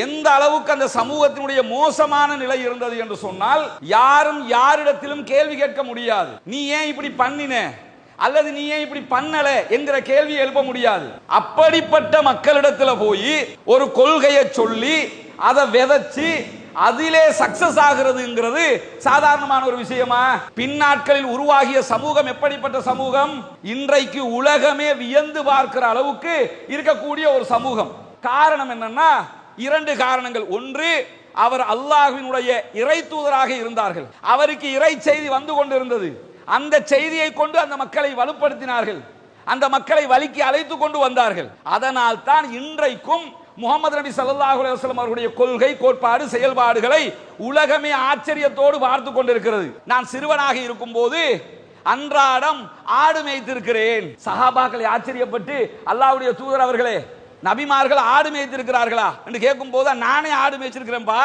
எந்த அளவுக்கு அந்த சமூகத்தினுடைய மோசமான நிலை இருந்தது என்று சொன்னால், யாரும் யாரிடத்திலும் கேள்வி கேட்க முடியாது. நீ ஏன் இப்படி பண்ணின அல்லது நீ ஏன் இப்படி பண்ணல என்கிற கேள்வி எழுப்ப முடியாது. அப்படிப்பட்ட மக்களிடத்தில் போய் ஒரு கொள்கையை சொல்லி அதை விதைச்சு அதிலே சக்சஸ் ஆகிறதுங்கிறது சாதாரணமான ஒரு விஷயமா? பின்னாட்களில் உருவாகிய சமூகம் எப்படிப்பட்ட சமூகம்? இன்றைக்கு உலகமே வியந்து பார்க்கிற அளவுக்கு இருக்கக்கூடிய ஒரு சமூகம். காரணம் என்னன்னா, இரண்டு காரணங்கள். ஒன்று, அவர் அல்லாஹ்வினுடைய இறை தூதராக இருந்தார்கள். அவருக்கு இறை செய்தி வந்து கொண்டிருந்தது. அந்த செய்தியை கொண்டு அந்த மக்களை வலுப்படுத்தினார்கள். அந்த மக்களை வழிக்கு அழைத்து கொண்டு வந்தார்கள். அதனால் தான் இன்றைக்கும் முகமது நபி ஸல்லல்லாஹு அலைஹி வஸல்லம் அவர்களுடைய கொள்கை, கோட்பாடு, செயல்பாடுகளை உலகமே ஆச்சரியத்தோடு பார்த்து கொண்டிருக்கிறது. நான் சிறுவனாக இருக்கும் போது அன்றாடம் ஆடு மேய்த்திருக்கிறேன். சஹாபாக்களை ஆச்சரியப்பட்டு, அல்லாஹ்வுடைய தூதர் அவர்களே, நபிமார்கள் ஆடு மேய்த்திருக்கிறார்களா என்று கேட்கும் போது, நானே ஆடு மேய்ச்சிருக்கிறேன்பா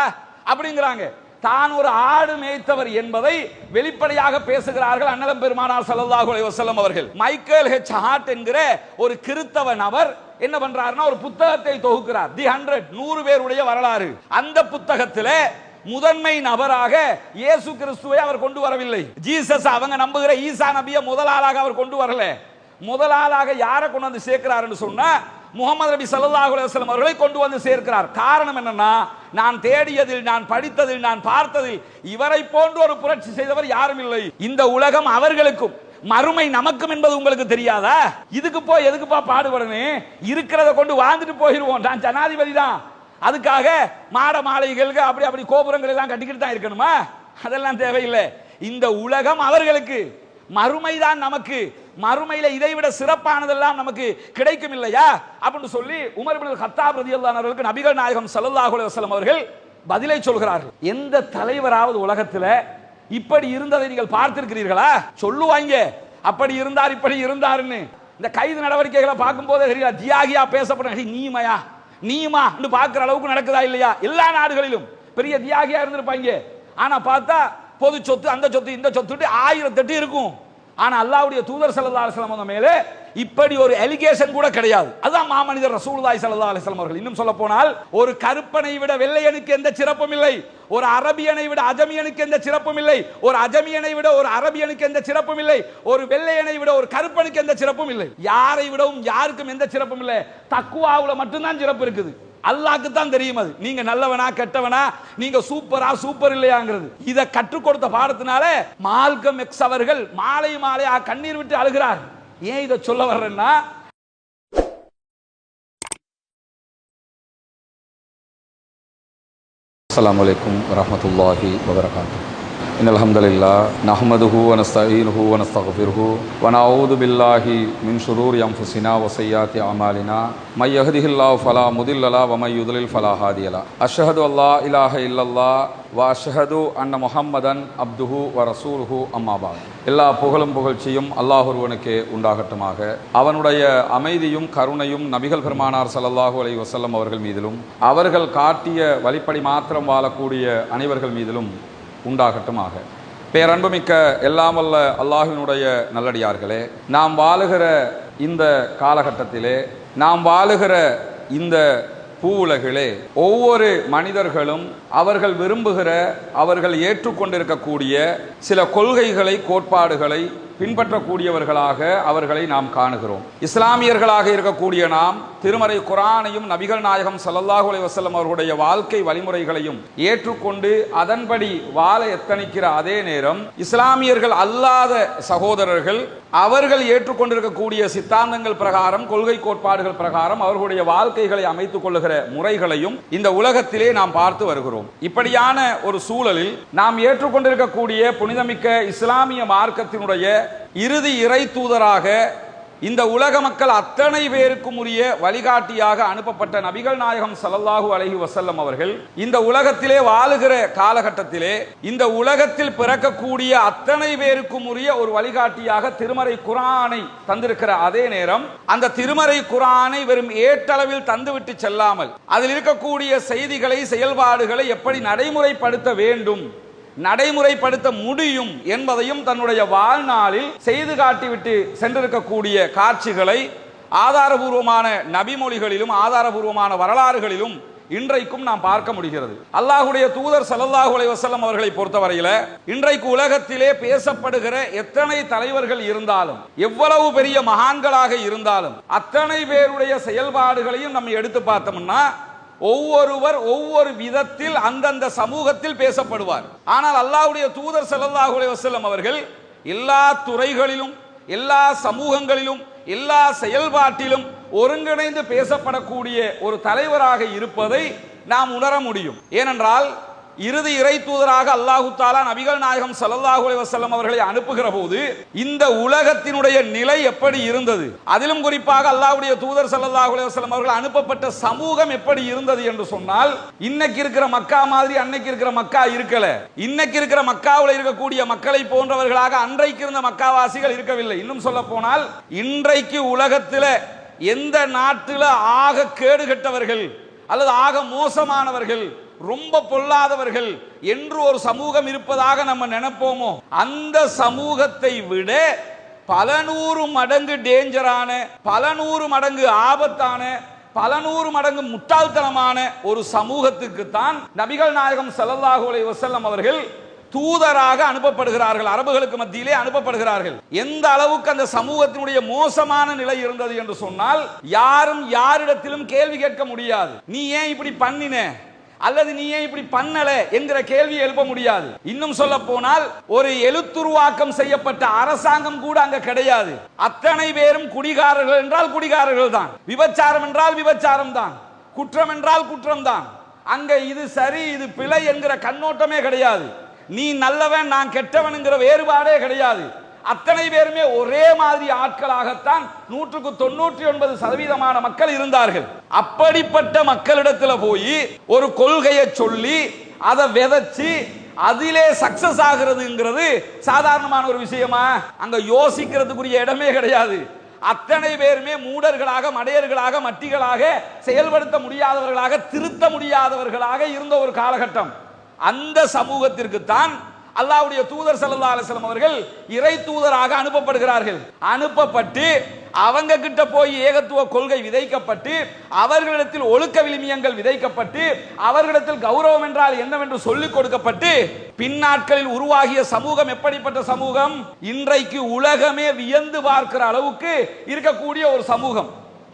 அப்படிங்கிறாங்க. தான் ஒரு ஆடு மேய்த்தவர் என்பதை வெளிப்படையாக பேசுகிறார்கள் அன்னலம் பெருமானார் ஸல்லல்லாஹு அலைஹி வஸல்லம் அவர்கள். மைக்கேல் ஹெச் ஹார்ட் என்கிற ஒரு கிறிஸ்தவ நபர் என்ன பண்றாருன்னா, ஒரு புத்தகத்தை தொகுக்கிறார். தி 100 பேருடைய வரலாறு. அந்த புத்தகத்தில் முதன்மை நபராக இயேசு கிறிஸ்துவை அவர் கொண்டு வரவில்லை. ஜீசஸ் அவங்க நம்புகிற ஈசா நபியை முதலாளாக அவர் கொண்டு வரல. முதலாளாக யாரை கொண்டு வந்து சேர்க்கிறார் என்று சொன்னா, முகமது நபி ஸல்லல்லாஹு அலைஹி வஸல்லம் அவர்களை கொண்டு வந்து சேர்க்கிறார். காரணம் என்னன்னா, நான் தேடியதில், நான் படித்ததில், நான் பார்த்ததில் இவரை போன்ற ஒரு புரட்சி செய்தவர் யாரும் இல்லை. இந்த உலகம் அவர்களுக்கும் மறுமை நமக்கும் என்பது உங்களுக்கு தெரியாதா? இதுக்கு போய் எதுக்குப்பா பாடுபடணும்? இருக்கிறத கொண்டு வாழ்ந்துட்டு போயிடுவோம். நான் ஜனாதிபதி தான், அதுக்காக மாட மாளிகைகளுக்கு அப்படி அப்படி கோபுரங்கள் எல்லாம் கட்டிக்கிட்டு தான் இருக்கணுமா? அதெல்லாம் தேவையில்லை. இந்த உலகம் அவர்களுக்கு, மறுமை தான் நமக்கு. மறுமையில இதைவிட சிறப்பானதெல்லாம் நமக்கு கிடைக்கும் இல்லையா அப்படின்னு சொல்லி உமர் இப்னு கத்தாப் ரலியல்லாஹு அன்ஹு அவர்களுக்கு நபிகள் நாயகம் ஸல்லல்லாஹு அலைஹி வஸல்லம் அவர்கள் பதிலை சொல்கிறார்கள். எந்த தலைவராவது உலகத்தில் இப்படி இருந்ததை நீங்கள் பார்த்திருக்கிறீர்களா? சொல்லுவாங்க, அப்படி இருந்தார் இப்படி இருந்தாருன்னு. இந்த கைது நடவடிக்கைகளை பார்க்கும் போதே தெரியல, தியாகியா பேசப்பட்ட நீமா பார்க்கிற அளவுக்கு நடக்குதா இல்லையா? எல்லா நாடுகளிலும் பெரிய தியாகியா இருந்திருப்பாங்க. ஆனா பார்த்தா பொது சொத்து, அந்த சொத்து, இந்த சொத்து 1008 இருக்கும். ஆனா அல்லாஹ்வுடைய தூதர் ஸல்லல்லாஹு அலைஹி வஸல்லம் மேலே இப்படி ஒரு அலிகேஷன் கூட கிடையாது. அதுதான் மாமனிதர் ரசூலுல்லாஹி ஸல்லல்லாஹு அலைஹி வஸல்லம் அவர்கள். இன்னும் சொல்ல போனால், ஒரு கருப்பனை விட வெள்ளையனுக்கு எந்த சிறப்பும் இல்லை, ஒரு அரபியனை விட அஜமியனுக்கு எந்த சிறப்பும் இல்லை, ஒரு அஜமியனை விட ஒரு அரபியனுக்கு எந்த சிறப்பும் இல்லை, ஒரு வெள்ளையனை விட ஒரு கருப்பனுக்கு எந்த சிறப்பும் இல்லை. யாரை விடவும் யாருக்கும் எந்த சிறப்பும் இல்லை. தக்வாவுல மட்டும்தான் சிறப்பு இருக்குது. அல்லாஹ்க்கு தான் தெரியும் அது நீங்க நல்லவனா கெட்டவனா, நீங்க சூப்பரா சூப்பர் இல்லையாங்கிறது. இதை கற்றுக் கொடுத்த பாடத்தினால மால்கம் எக்ஸ் அவர்கள் மாலை மாலையா கண்ணீர் விட்டு அழுகிறார். ஏன் இதை சொல்ல வர்றேன்னா, அஸ்ஸலாமு அலைக்கும் வரஹ்மத்துல்லாஹி வபரகாத்துஹு. இன்னல் ஹம்தலில்லாஹ் நஹ்மதுஹு வ நஸ்தஈனுஹு வ நஸ்தக்ஃபிருஹு வ நஊது பில்லாஹி மின் ஷுரூரி அன்ஃபுஸினா வ ஸய்யிஆத்தி அமாலினா மை யஹ்திஹில்லாஹு ஃபலா முதில்ல லஹு வ மை யுத்லில் ஃபலா ஹாதிய லஹு. அஷ்ஹது அல்லா இலாஹ இல்லல்லாஹ் வ அஷ்ஹது அன்ன முஹம்மதன் அப்துஹு வ ரசூலுஹு அம்மா பஅத். எல்லா புகழும் புகழ்ச்சியும் அல்லாஹ் ஒருவனுக்கே உண்டாகட்டுமாக. அவனுடைய அமைதியும் கருணையும் நபிகள் பெருமானார் ஸல்லல்லாஹு அலைஹி வஸல்லம் அவர்கள் மீதிலும், அவர்கள் காட்டிய வழிப்படி மாத்திரம் வாழக்கூடிய அனைவர்கள் மீதிலும் உண்டாகட்டுமாக. பேரன்புமிக்க எல்லாம் வல்ல அல்லாஹ்வினுடைய நல்லடியார்களே, நாம் வாழுகிற இந்த காலகட்டத்திலே, நாம் வாழுகிற இந்த பூவுலகிலே ஒவ்வொரு மனிதர்களும் அவர்கள் விரும்புகிற, அவர்கள் ஏற்றுக்கொண்டிருக்கக்கூடிய சில கொள்கைகளை, கோட்பாடுகளை பின்பற்றக்கூடியவர்களாக அவர்களை நாம் காணுகிறோம். இஸ்லாமியர்களாக இருக்கக்கூடிய நாம் திருமறை குர்ஆனையும் நபிகள் நாயகம் ஸல்லல்லாஹு அலைஹி வஸல்லம் அவர்களுடைய வாழ்க்கை வழிமுறைகளையும் ஏற்றுக்கொண்டு அதன்படி வாழ எத்தனிக்கிற அதே நேரம், இஸ்லாமியர்கள் அல்லாத சகோதரர்கள் அவர்கள் ஏற்றுக்கொண்டிருக்கக்கூடிய சித்தாந்தங்கள் பிரகாரம், கொள்கை கோட்பாடுகள் பிரகாரம் அவர்களுடைய வாழ்க்கைகளை அமைத்துக் கொள்ளுகிற முறைகளையும் இந்த உலகத்திலே நாம் பார்த்து வருகிறோம். இப்படியான ஒரு சூழலில் நாம் ஏற்றுக்கொண்டிருக்கக்கூடிய புனிதமிக்க இஸ்லாமிய மார்க்கத்தினுடைய இறுதி இறை தூதராக, இந்த உலக மக்கள் அத்தனை பேருக்கும் உரிய வழிகாட்டியாக அனுப்பப்பட்ட நபிகள் நாயகம் ஸல்லல்லாஹு அலைஹி வஸல்லம் அவர்கள் இந்த உலகத்திலே வாழுகிற காலகட்டத்திலே, இந்த உலகத்தில் பிறக்கக்கூடிய அத்தனை பேருக்கும் உரிய ஒரு வழிகாட்டியாக திருமறை குர்ஆனை தந்திருக்கிற அதே நேரம், அந்த திருமறை குர்ஆனை வெறும் ஏட்டளவில் தந்துவிட்டு செல்லாமல், அதில் இருக்கக்கூடிய செய்திகளை, செயல்பாடுகளை எப்படி நடைமுறைப்படுத்த வேண்டும், நடைமுறைப்படுத்த முடியும் என்பதையும் தன்னுடைய வாழ்நாளில் செய்து காட்டிவிட்டு சென்றிருக்கக்கூடிய காட்சிகளை ஆதாரபூர்வமான நபிமொழிகளிலும் ஆதாரபூர்வமான வரலாறுகளிலும் இன்றைக்கும் நாம் பார்க்க முடிகிறது. அல்லாஹ்வுடைய தூதர் ஸல்லல்லாஹு அலைஹி வஸல்லம் அவர்களை பொறுத்தவரையில இன்றைக்கு உலகத்திலே பேசப்படுகிற எத்தனை தலைவர்கள் இருந்தாலும், எவ்வளவு பெரிய மகான்களாக இருந்தாலும், அத்தனை பேருடைய செயல்பாடுகளையும் நம்ம எடுத்து பார்த்தோம்னா ஒவ்வொருவர் ஒவ்வொரு விதத்தில் அந்தந்த சமூகத்தில் பேசப்படுவார். ஆனால் அல்லாஹ்வுடைய தூதர் ஸல்லல்லாஹு அலைஹி வஸல்லம் அவர்கள் எல்லா துறைகளிலும், எல்லா சமூகங்களிலும், எல்லா செயல்பாட்டிலும் ஒருங்கிணைந்து பேசப்படக்கூடிய ஒரு தலைவராக இருப்பதை நாம் உணர முடியும். ஏனென்றால் இறுதி இறை தூதராக அல்லாஹு தஆலா நபிகள் நாயகம் ஸல்லல்லாஹு அலைஹி வஸல்லம் அவர்களை அனுப்புகிற போது இந்த உலகத்தினுடைய நிலை எப்படி இருந்தது, அதிலும் குறிப்பாக அல்லாஹ்வுடைய தூதர் ஸல்லல்லாஹு அலைஹி வஸல்லம் அவர்கள் அனுப்பப்பட்ட சமூகம் எப்படி இருந்தது என்று சொன்னால், இன்னைக்கு இருக்கிற மக்கா மாதிரி அன்னைக்கு இருக்கிற மக்கா இருக்கல. இன்னைக்கு இருக்கிற மக்காவில் இருக்கக்கூடிய மக்களை போன்றவர்களாக அன்றைக்கு இருந்த மக்காவாசிகள் இருக்கவில்லை. இன்னும் சொல்ல போனால் இன்றைக்கு உலகத்தில் எந்த நாட்டில் ஆக கேடுகட்டவர்கள் அல்லது ஆக மோசமானவர்கள், ரொம்ப பொல்லாதவர்கள் என்று ஒரு சமூகம் இருப்பதாக நம்ம நினைப்போமோ, அந்த சமூகத்தை விட பல நூறு மடங்கு டேஞ்சரான, பல நூறு மடங்கு ஆபத்தான, பல நூறு மடங்கு முட்டாள்தனமான ஒரு சமூகத்துக்கு தான் நபிகள் நாயகம் ஸல்லல்லாஹு அலைஹி வஸல்லம் அவர்கள் தூதராக அனுப்பப்படுகிறார்கள். அரபுகளுக்கு மத்தியிலே அனுப்பப்படுகிறார்கள். எந்த அளவுக்கு அந்த சமூகத்தினுடைய மோசமான நிலை இருந்தது என்று சொன்னால், யாரும் யாரிடத்திலும் கேள்வி கேட்க முடியாது. நீ ஏன் இப்படி பண்ணின அல்லது நீ ஏன் இப்படி பண்ணல என்கிற கேள்வி எழுப்ப முடியாது. இன்னும் சொல்ல போனால் ஒரு எழுத்துருவாக்கம் செய்யப்பட்ட அரசாங்கம் கூட அங்க கிடையாது. அத்தனை பேரும் குடிகாரர்கள் என்றால் குடிகாரர்கள் தான், விபச்சாரம் என்றால் விபச்சாரம் தான், குற்றம் என்றால் குற்றம் தான். அங்க இது சரி இது பிழை என்கிற கண்ணோட்டமே கிடையாது. நீ நல்லவன் நான் கெட்டவன் வேறுபாடே கிடையாது. அத்தனை பேருமே ஒரே மாதிரி ஆட்களாகத்தான் 99% மக்கள் இருந்தார்கள். அப்படிப்பட்ட மக்களிடத்துல போய் ஒரு கொள்கையை சொல்லி அதை விதைச்சு அதிலே சக்சஸ் ஆகிறதுங்கிறது சாதாரணமான ஒரு விஷயமா? அங்க யோசிக்கிறதுக்குரிய இடமே கிடையாது. அத்தனை பேருமே மூடர்களாக, மடையர்களாக, மட்டிகளாக, செயல்படுத்த முடியாதவர்களாக, திருத்த முடியாதவர்களாக இருந்த ஒரு காலகட்டம். அந்த சமூகத்திற்கு தான் அல்லாஹ்வுடைய தூதர் ஸல்லல்லாஹு அலைஹி வஸல்லம் அவர்கள் இறை தூதராக அனுப்பப்படுகிறார்கள். அனுப்பப்பட்டு அவங்க கிட்ட போய் ஏகத்துவ கொள்கை விதைக்கப்பட்டு, அவர்களிடத்தில் ஒழுக்க விழுமியங்கள் விதைக்கப்பட்டு, அவர்களிடத்தில் கௌரவம் என்றால் என்னவென்று சொல்லிக் கொடுக்கப்பட்டு, பின்னாட்களில் உருவாகிய சமூகம் எப்படிப்பட்ட சமூகம்? இன்றைக்கு உலகமே வியந்து பார்க்கிற அளவுக்கு இருக்கக்கூடிய ஒரு சமூகம்.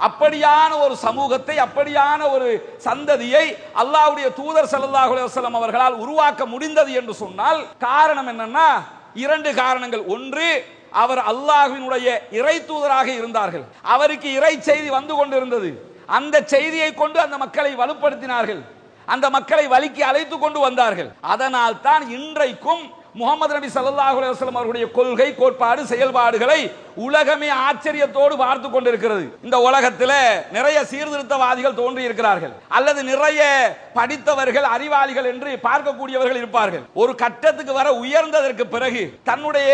அப்படியான ஒரு சமூகத்தை, அப்படியான ஒரு சந்ததியை அல்லாஹ்வுடைய தூதர் ஸல்லல்லாஹு அலைஹி வஸல்லம் அவர்களால் உருவாக்க முடிந்தது என்று சொன்னால் காரணம் என்னன்னா, இரண்டு காரணங்கள். ஒன்று, அவர் அல்லாஹ்வினுடைய இறை தூதராக இருந்தார்கள். அவருக்கு இறை செய்தி வந்து கொண்டிருந்தது. அந்த செய்தியை கொண்டு அந்த மக்களை வலுப்படுத்தினார்கள், அந்த மக்களை வழிக்கு அழைத்து கொண்டு வந்தார்கள். அதனால் தான் இன்றைக்கும் முஹம்மது நபி ஸல்லல்லாஹு அலைஹி வஸல்லம் அவர்களுடைய கொள்கை, கோட்பாடு, செயல்பாடுகளை உலகமே ஆச்சரியத்தோடு பார்த்து கொண்டிருக்கிறது. இந்த உலகத்தில் நிறைய சீர்திருத்தவாதிகள் தோன்றி இருக்கிறார்கள், அல்லது நிறைய படித்தவர்கள், அறிவாளிகள் என்று பார்க்கக்கூடியவர்கள் இருப்பார்கள். ஒரு கட்டத்துக்கு வர உயர்ந்ததற்கு பிறகு தன்னுடைய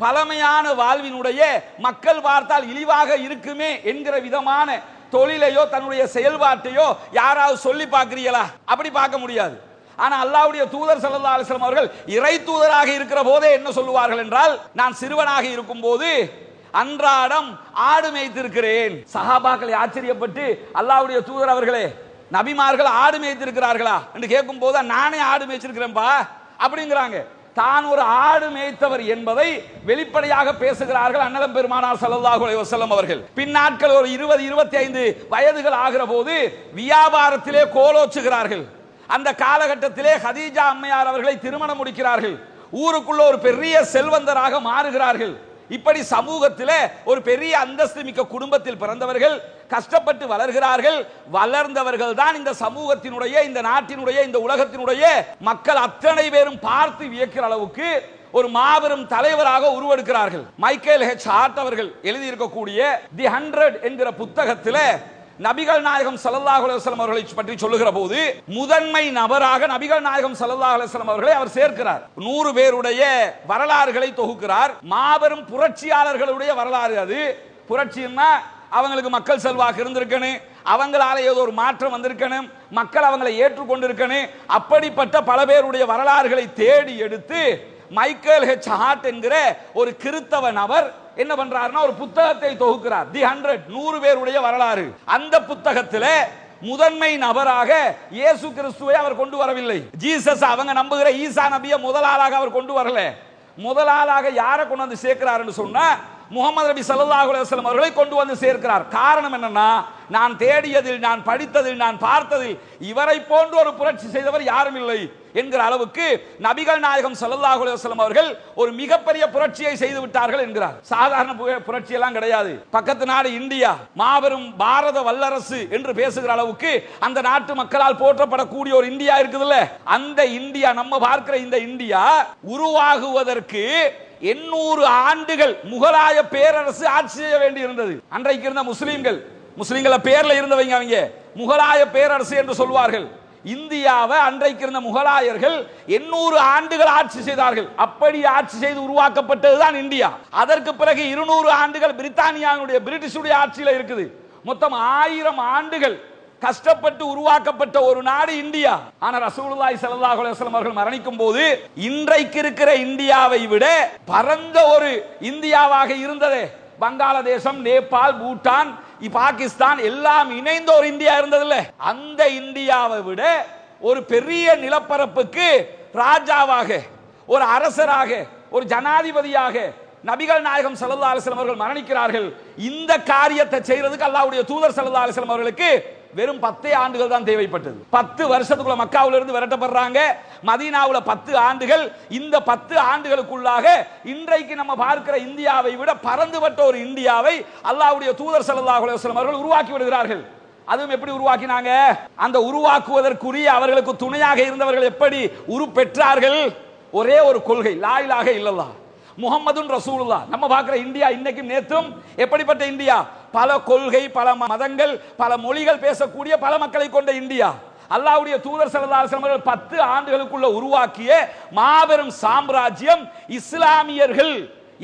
பழமையான வாழ்வினுடைய மக்கள் பார்த்தால் இழிவாக இருக்குமே என்கிற விதமான தொழிலையோ தன்னுடைய செயல்பாட்டையோ யாராவது சொல்லி பார்க்கிறீங்களா? அப்படி பார்க்க முடியாது. ஆனா அல்லாஹ்வுடைய தூதர் ஸல்லல்லாஹு அலைஹி வஸல்லம் அவர்கள் இறை தூதராக இருக்கிற போதே என்ன சொல்லுவார்கள் என்றால், நான் சிறுவனாக இருக்கும் போது அன்றாடம் ஆடு மேய்த்திருக்கிறேன். சஹாபாக்களை ஆச்சரியப்பட்டு, அல்லாஹ்வுடைய தூதர் அவர்களே, நபிமார்கள் ஆடு மேய்த்திருக்கிறார்களா என்று கேட்கும் போது, நானே ஆடு மேய்ச்சிருக்கிறேன்பா அப்படிங்கிறாங்க. தான் ஒரு ஆடு மேய்த்தவர் என்பதை வெளிப்படையாக பேசுகிறார்கள் அன்னலம் பெருமானார் ஸல்லல்லாஹு அலைஹி வஸல்லம் அவர்கள். பின்னாட்கள் ஒரு 20-25 வயதுகள் ஆகிற போது வியாபாரத்திலே கோலோச்சுகிறார்கள். அந்த காலகட்டத்திலே ஹதீஜா அம்மையார் அவர்களை திருமணம் முடிக்கிறார்கள். ஊருக்குள்ள ஒரு பெரிய செல்வந்தராக மாறுகிறார்கள். இப்படி சமூகத்திலே ஒரு பெரிய அந்தஸ்து மிக்க குடும்பத்தில் பிறந்தவர்கள், கஷ்டப்பட்டு வளர்கிறார்கள். வளர்ந்தவர்கள் தான் இந்த சமூகத்தினுடைய, இந்த நாட்டினுடைய, இந்த உலகத்தினுடைய மக்கள் அத்தனை பேரும் பார்த்து வியக்கிற அளவுக்கு ஒரு மாபெரும் தலைவராக உருவெடுக்கிறார்கள். மைக்கேல் ஹெச் ஹார்ட் அவர்கள் எழுதியிருக்கக்கூடிய தி 100 என்கிற புத்தகத்தில் நபிகள் நாயகம் ஸல்லல்லாஹு அலைஹி வஸல்லம் அவர்களை பற்றி சொல்லுகிற போது முதன்மை நபராக நபிகள் நாயகம் ஸல்லல்லாஹு அலைஹி வஸல்லம் அவர்களை அவர் சேர்க்கிறார். 100 பேருடைய வரலாறுகளை தொகுக்கிறார். மாபெரும் புரட்சியாளர்களுடைய வரலாறு அது. புரட்சின்னா அவங்களுக்கு மக்கள் செல்வாக்கு இருந்திருக்கணும், அவங்களால ஏதோ ஒரு மாற்றம் வந்திருக்கணும், மக்கள் அவங்களை ஏற்றுக்கொண்டிருக்கணும். அப்படிப்பட்ட பல பேருடைய வரலாறுகளை தேடி எடுத்து மைக்கேல் ஹெச் ஹார்ட் என்கிற ஒரு கிறித்தவ நபர் என்ன பண்றாருன்னா ஒரு புத்தகத்தை தொகுக்கிறார். தி 100 பேருடைய வரலாறு. அந்த புத்தகத்தில் முதன்மை நபராக இயேசு கிறிஸ்துவை அவர் கொண்டு வரவில்லை. ஜீசஸ் அவங்க நம்புகிற ஈசா நபியை முதலாளாக அவர் கொண்டு வரல. முதலாளாக யாரை கொண்டு வந்து சேர்க்கிறார் என்று சொன்னா முகமது நபி ஸல்லல்லாஹு அலைஹி வஸல்லம் அவர்களை கொண்டு வந்து சேர்க்கிறார். காரணம் என்னன்னா, நான் தேடியதில், நான் படித்ததில், நான் பார்த்ததில் இவரை போன்ற ஒரு புரட்சி செய்தவர் யாரும் இல்லை என்கிற அளவுக்கு நபிகள் நாயகம் ஸல்லல்லாஹு அலைஹி வஸல்லம் அவர்கள் ஒரு மிகப்பெரிய புரட்சியை செய்து விட்டார்கள் என்கிறார். சாதாரண புரட்சி எல்லாம் கிடையாது. பக்கத்து நாடு இந்தியா மாபெரும் பாரத வல்லரசு என்று பேசுகிற அளவுக்கு அந்த நாட்டு மக்களால் போற்றப்படக்கூடிய ஒரு இந்தியா இருக்குதுல்ல, அந்த இந்தியா, நம்ம பார்க்கிற இந்த இந்தியா உருவாகுவதற்கு 800 ஆண்டுகள் முகலாய பேரரசு ஆட்சி செய்ய வேண்டி இருந்தது. அன்றைக்கு இருந்த முஸ்லிம்கள பேர்ல இருந்தவங்க அவங்க முகலாய பேரரசு என்று சொல்வார்கள். இந்தியாவை அன்றைக்கு இருந்த முகலாயர்கள் 800 ஆண்டுகள் ஆட்சி செய்தார்கள். அப்படி ஆட்சி செய்து உருவாக்கப்பட்டதுதான் இந்தியா. அதற்கு பிறகு 200 ஆண்டுகள் பிரித்தானியாவுடைய, பிரிட்டிஷுடைய ஆட்சியில் இருக்குது. மொத்தம் 1000 ஆண்டுகள் கஷ்டப்பட்டு உருவாக்கப்பட்ட ஒரு நாடு இந்தியா. ஆனா ரசூலுல்லாஹி ஸல்லல்லாஹு அலைஹி வஸல்லம் அவர்கள் மரணிக்கும் போது இன்றைக்கு இருக்கிற இந்தியாவை விட பரந்த ஒரு இந்தியாவாக இருந்ததே. வங்காளதேசம், நேபாள், பூட்டான், பாகிஸ்தான் எல்லாம் இணைந்த ஒரு இந்தியா இருந்ததில்ல, அந்த இந்தியாவை விட ஒரு பெரிய நிலப்பரப்புக்கு ராஜாவாக, ஒரு அரசராக, ஒரு ஜனாதிபதியாக நபிகள் நாயகம் ஸல்லல்லாஹு அலைஹி வஸல்லம் அவர்கள் மரணிக்கிறார்கள். இந்த காரியத்தை செய்யறதுக்கு அல்லாஹ்வுடைய தூதர் ஸல்லல்லாஹு அலைஹி வஸல்லம் அவர்களுக்கு வெறும் 10 ஆண்டுகள் தான் தேவைப்பட்டது. 10 வருஷத்துக்குள்ள மக்காவுல இருந்து விரட்டப்படுறாங்க. மதீனாவுல 10 ஆண்டுகள். இந்த 10 ஆண்டுகளுக்குள்ளாக இன்றைக்கு நம்ம பார்க்கிற இந்தியாவை விட பரந்துபட்ட ஒரு இந்தியாவை அல்லாஹ்வுடைய தூதர் ஸல்லல்லாஹு அலைஹி வஸல்லம் அவர்கள் உருவாக்கி விடுகிறார்கள். அதுவும் எப்படி உருவாக்கினாங்க? அந்த உருவாக்குவதற்குரிய அவர்களுக்கு துணையாக இருந்தவர்கள் எப்படி உருப்பெற்றார்கள்? ஒரே ஒரு கொள்கை, லா இலாஹ இல்லல்லாஹ் முஹம்மதுன் ரசூலுல்லாஹ். நம்ம பார்க்கிற இந்தியா இன்னைக்கும் நேற்றும் எப்படிப்பட்ட இந்தியா? பல கொள்கை, பல மதங்கள், பல மொழிகள் பேசக்கூடிய பல மக்களை கொண்ட இந்தியா. அல்லாஹ்வுடைய தூதர் ஸல்லல்லாஹு அலைஹி வஸல்லம் அவர்கள் 10 ஆண்டுகளுக்குள்ள உருவாக்கிய மாபெரும் சாம்ராஜ்யம் இஸ்லாமியர்கள்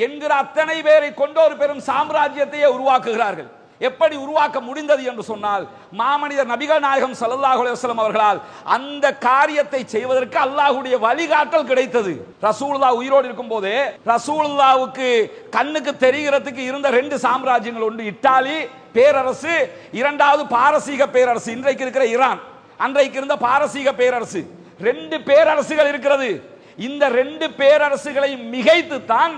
என்கிற அத்தனை பேரை கொண்ட ஒரு பெரும் சாம்ராஜ்யத்தையே உருவாக்குகிறார்கள். எப்படி உருவாக்க முடிந்தது என்று சொன்னால், மாமனிதர் நபிகள் நாயகம் ஸல்லல்லாஹு அலைஹி வஸல்லம் அவர்களால் அந்த காரியத்தை செய்வதற்கு அல்லாஹ்வுடைய வழிகாட்டல் கிடைத்தது. ரசூலுல்லாஹ் உயிரோடு இருக்கும் போதே ரசூலுல்லாஹ்வுக்கு கண்ணுக்கு தெரிகிறதுக்கு இருந்த 2 சாம்ராஜ்யங்கள், ஒன்று இத்தாலி பேரரசு, இரண்டாவது பாரசீக பேரரசு, இன்றைக்கு இருக்கிற ஈரான். அன்றைக்கு இருந்த பாரசீக பேரரசு. 2 பேரரசுகள் இருக்கிறது. இந்த 2 பேரரசுகளை மிகைத்து தான்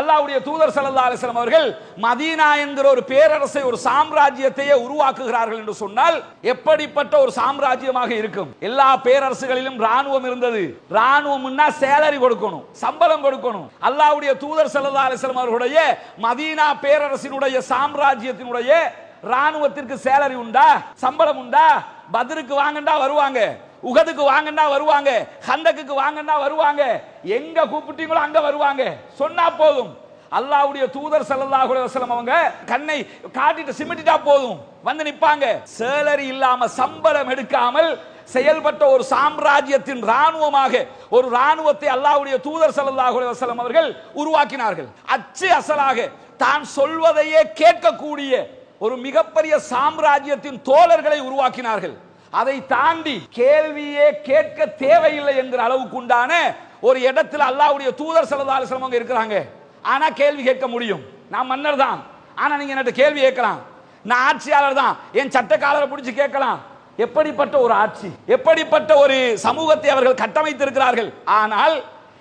அல்லாஹ்வுடைய தூதர் ஸல்லல்லாஹு அலைஹி வஸல்லம் அவர்கள் மதீனா என்கிற ஒரு பேரரசை, ஒரு சாம்ராஜ்யத்தையே உருவாக்குகிறார்கள் என்று சொன்னால் எப்படிப்பட்ட ஒரு சாம்ராஜ்யமாக இருக்கும்? எல்லா பேரரசுகளிலும் ராணுவம் இருந்தது. ராணுவம்னா சேலரி கொடுக்கணும், சம்பளம் கொடுக்கணும். அல்லாஹ்வுடைய தூதர் ஸல்லல்லாஹு அலைஹி வஸல்லம் அவர்களுடைய மதீனா பேரரசினுடைய சாம்ராஜ்யத்தினுடைய ராணுவத்திற்கு சேலரி உண்டா? சம்பளம் உண்டா? பத்ருக்கு வாங்கண்டா வருவாங்க, உகதுக்கு வாங்கண்டா வருவாங்க, ஹந்தக்குக்கு வாங்கண்டா வருவாங்க, எங்க கூப்பிட்டீங்களோ அங்க வருவாங்க. சொன்னா போதும். அல்லாஹ்வுடைய தூதர் ஸல்லல்லாஹு அலைஹி வஸல்லம் அவங்க கண்ணை காட்டிட்டு சிமிட்டிட்டா போதும், வந்து நிப்பாங்க. சேலரி இல்லாம, சம்பளம் எடுக்காமல் செயல்பட்ட ஒரு சாம்ராஜ்யத்தின் ராணுவமாக ஒரு ராணுவத்தை அல்லாஹ்வுடைய தூதர் ஸல்லல்லாஹு அலைஹி வஸல்லம் அவர்கள் உருவாக்கினார்கள். அச்சு அசலாக தான் சொல்வதையே கேட்கக்கூடிய ஒரு மிகப்பெரிய சாம்ராஜ்யத்தின் தோழர்களை உருவாக்கினார்கள். அதை தாண்டி கேள்வியே கேட்க தேவையில்லை என்கிற அளவுக்கு உண்டான ஒரு இடத்துல அல்லாஹ்வுடைய தூதர் ஸல்லல்லாஹு அலைஹி வஸல்லம் இருக்கிறாங்க. ஆனா கேள்வி கேட்க முடியும். நான் மன்னர் தான், ஆனா நீங்க என்கிட்ட கேள்வி கேட்கலாம். நான் ஆட்சியாளர் தான், என் சட்டக்காலரை பிடிச்சு கேட்கலாம். எப்படிப்பட்ட ஒரு ஆட்சி, எப்படிப்பட்ட ஒரு சமூகத்தை அவர்கள் கட்டமைத்திருக்கிறார்கள். ஆனால்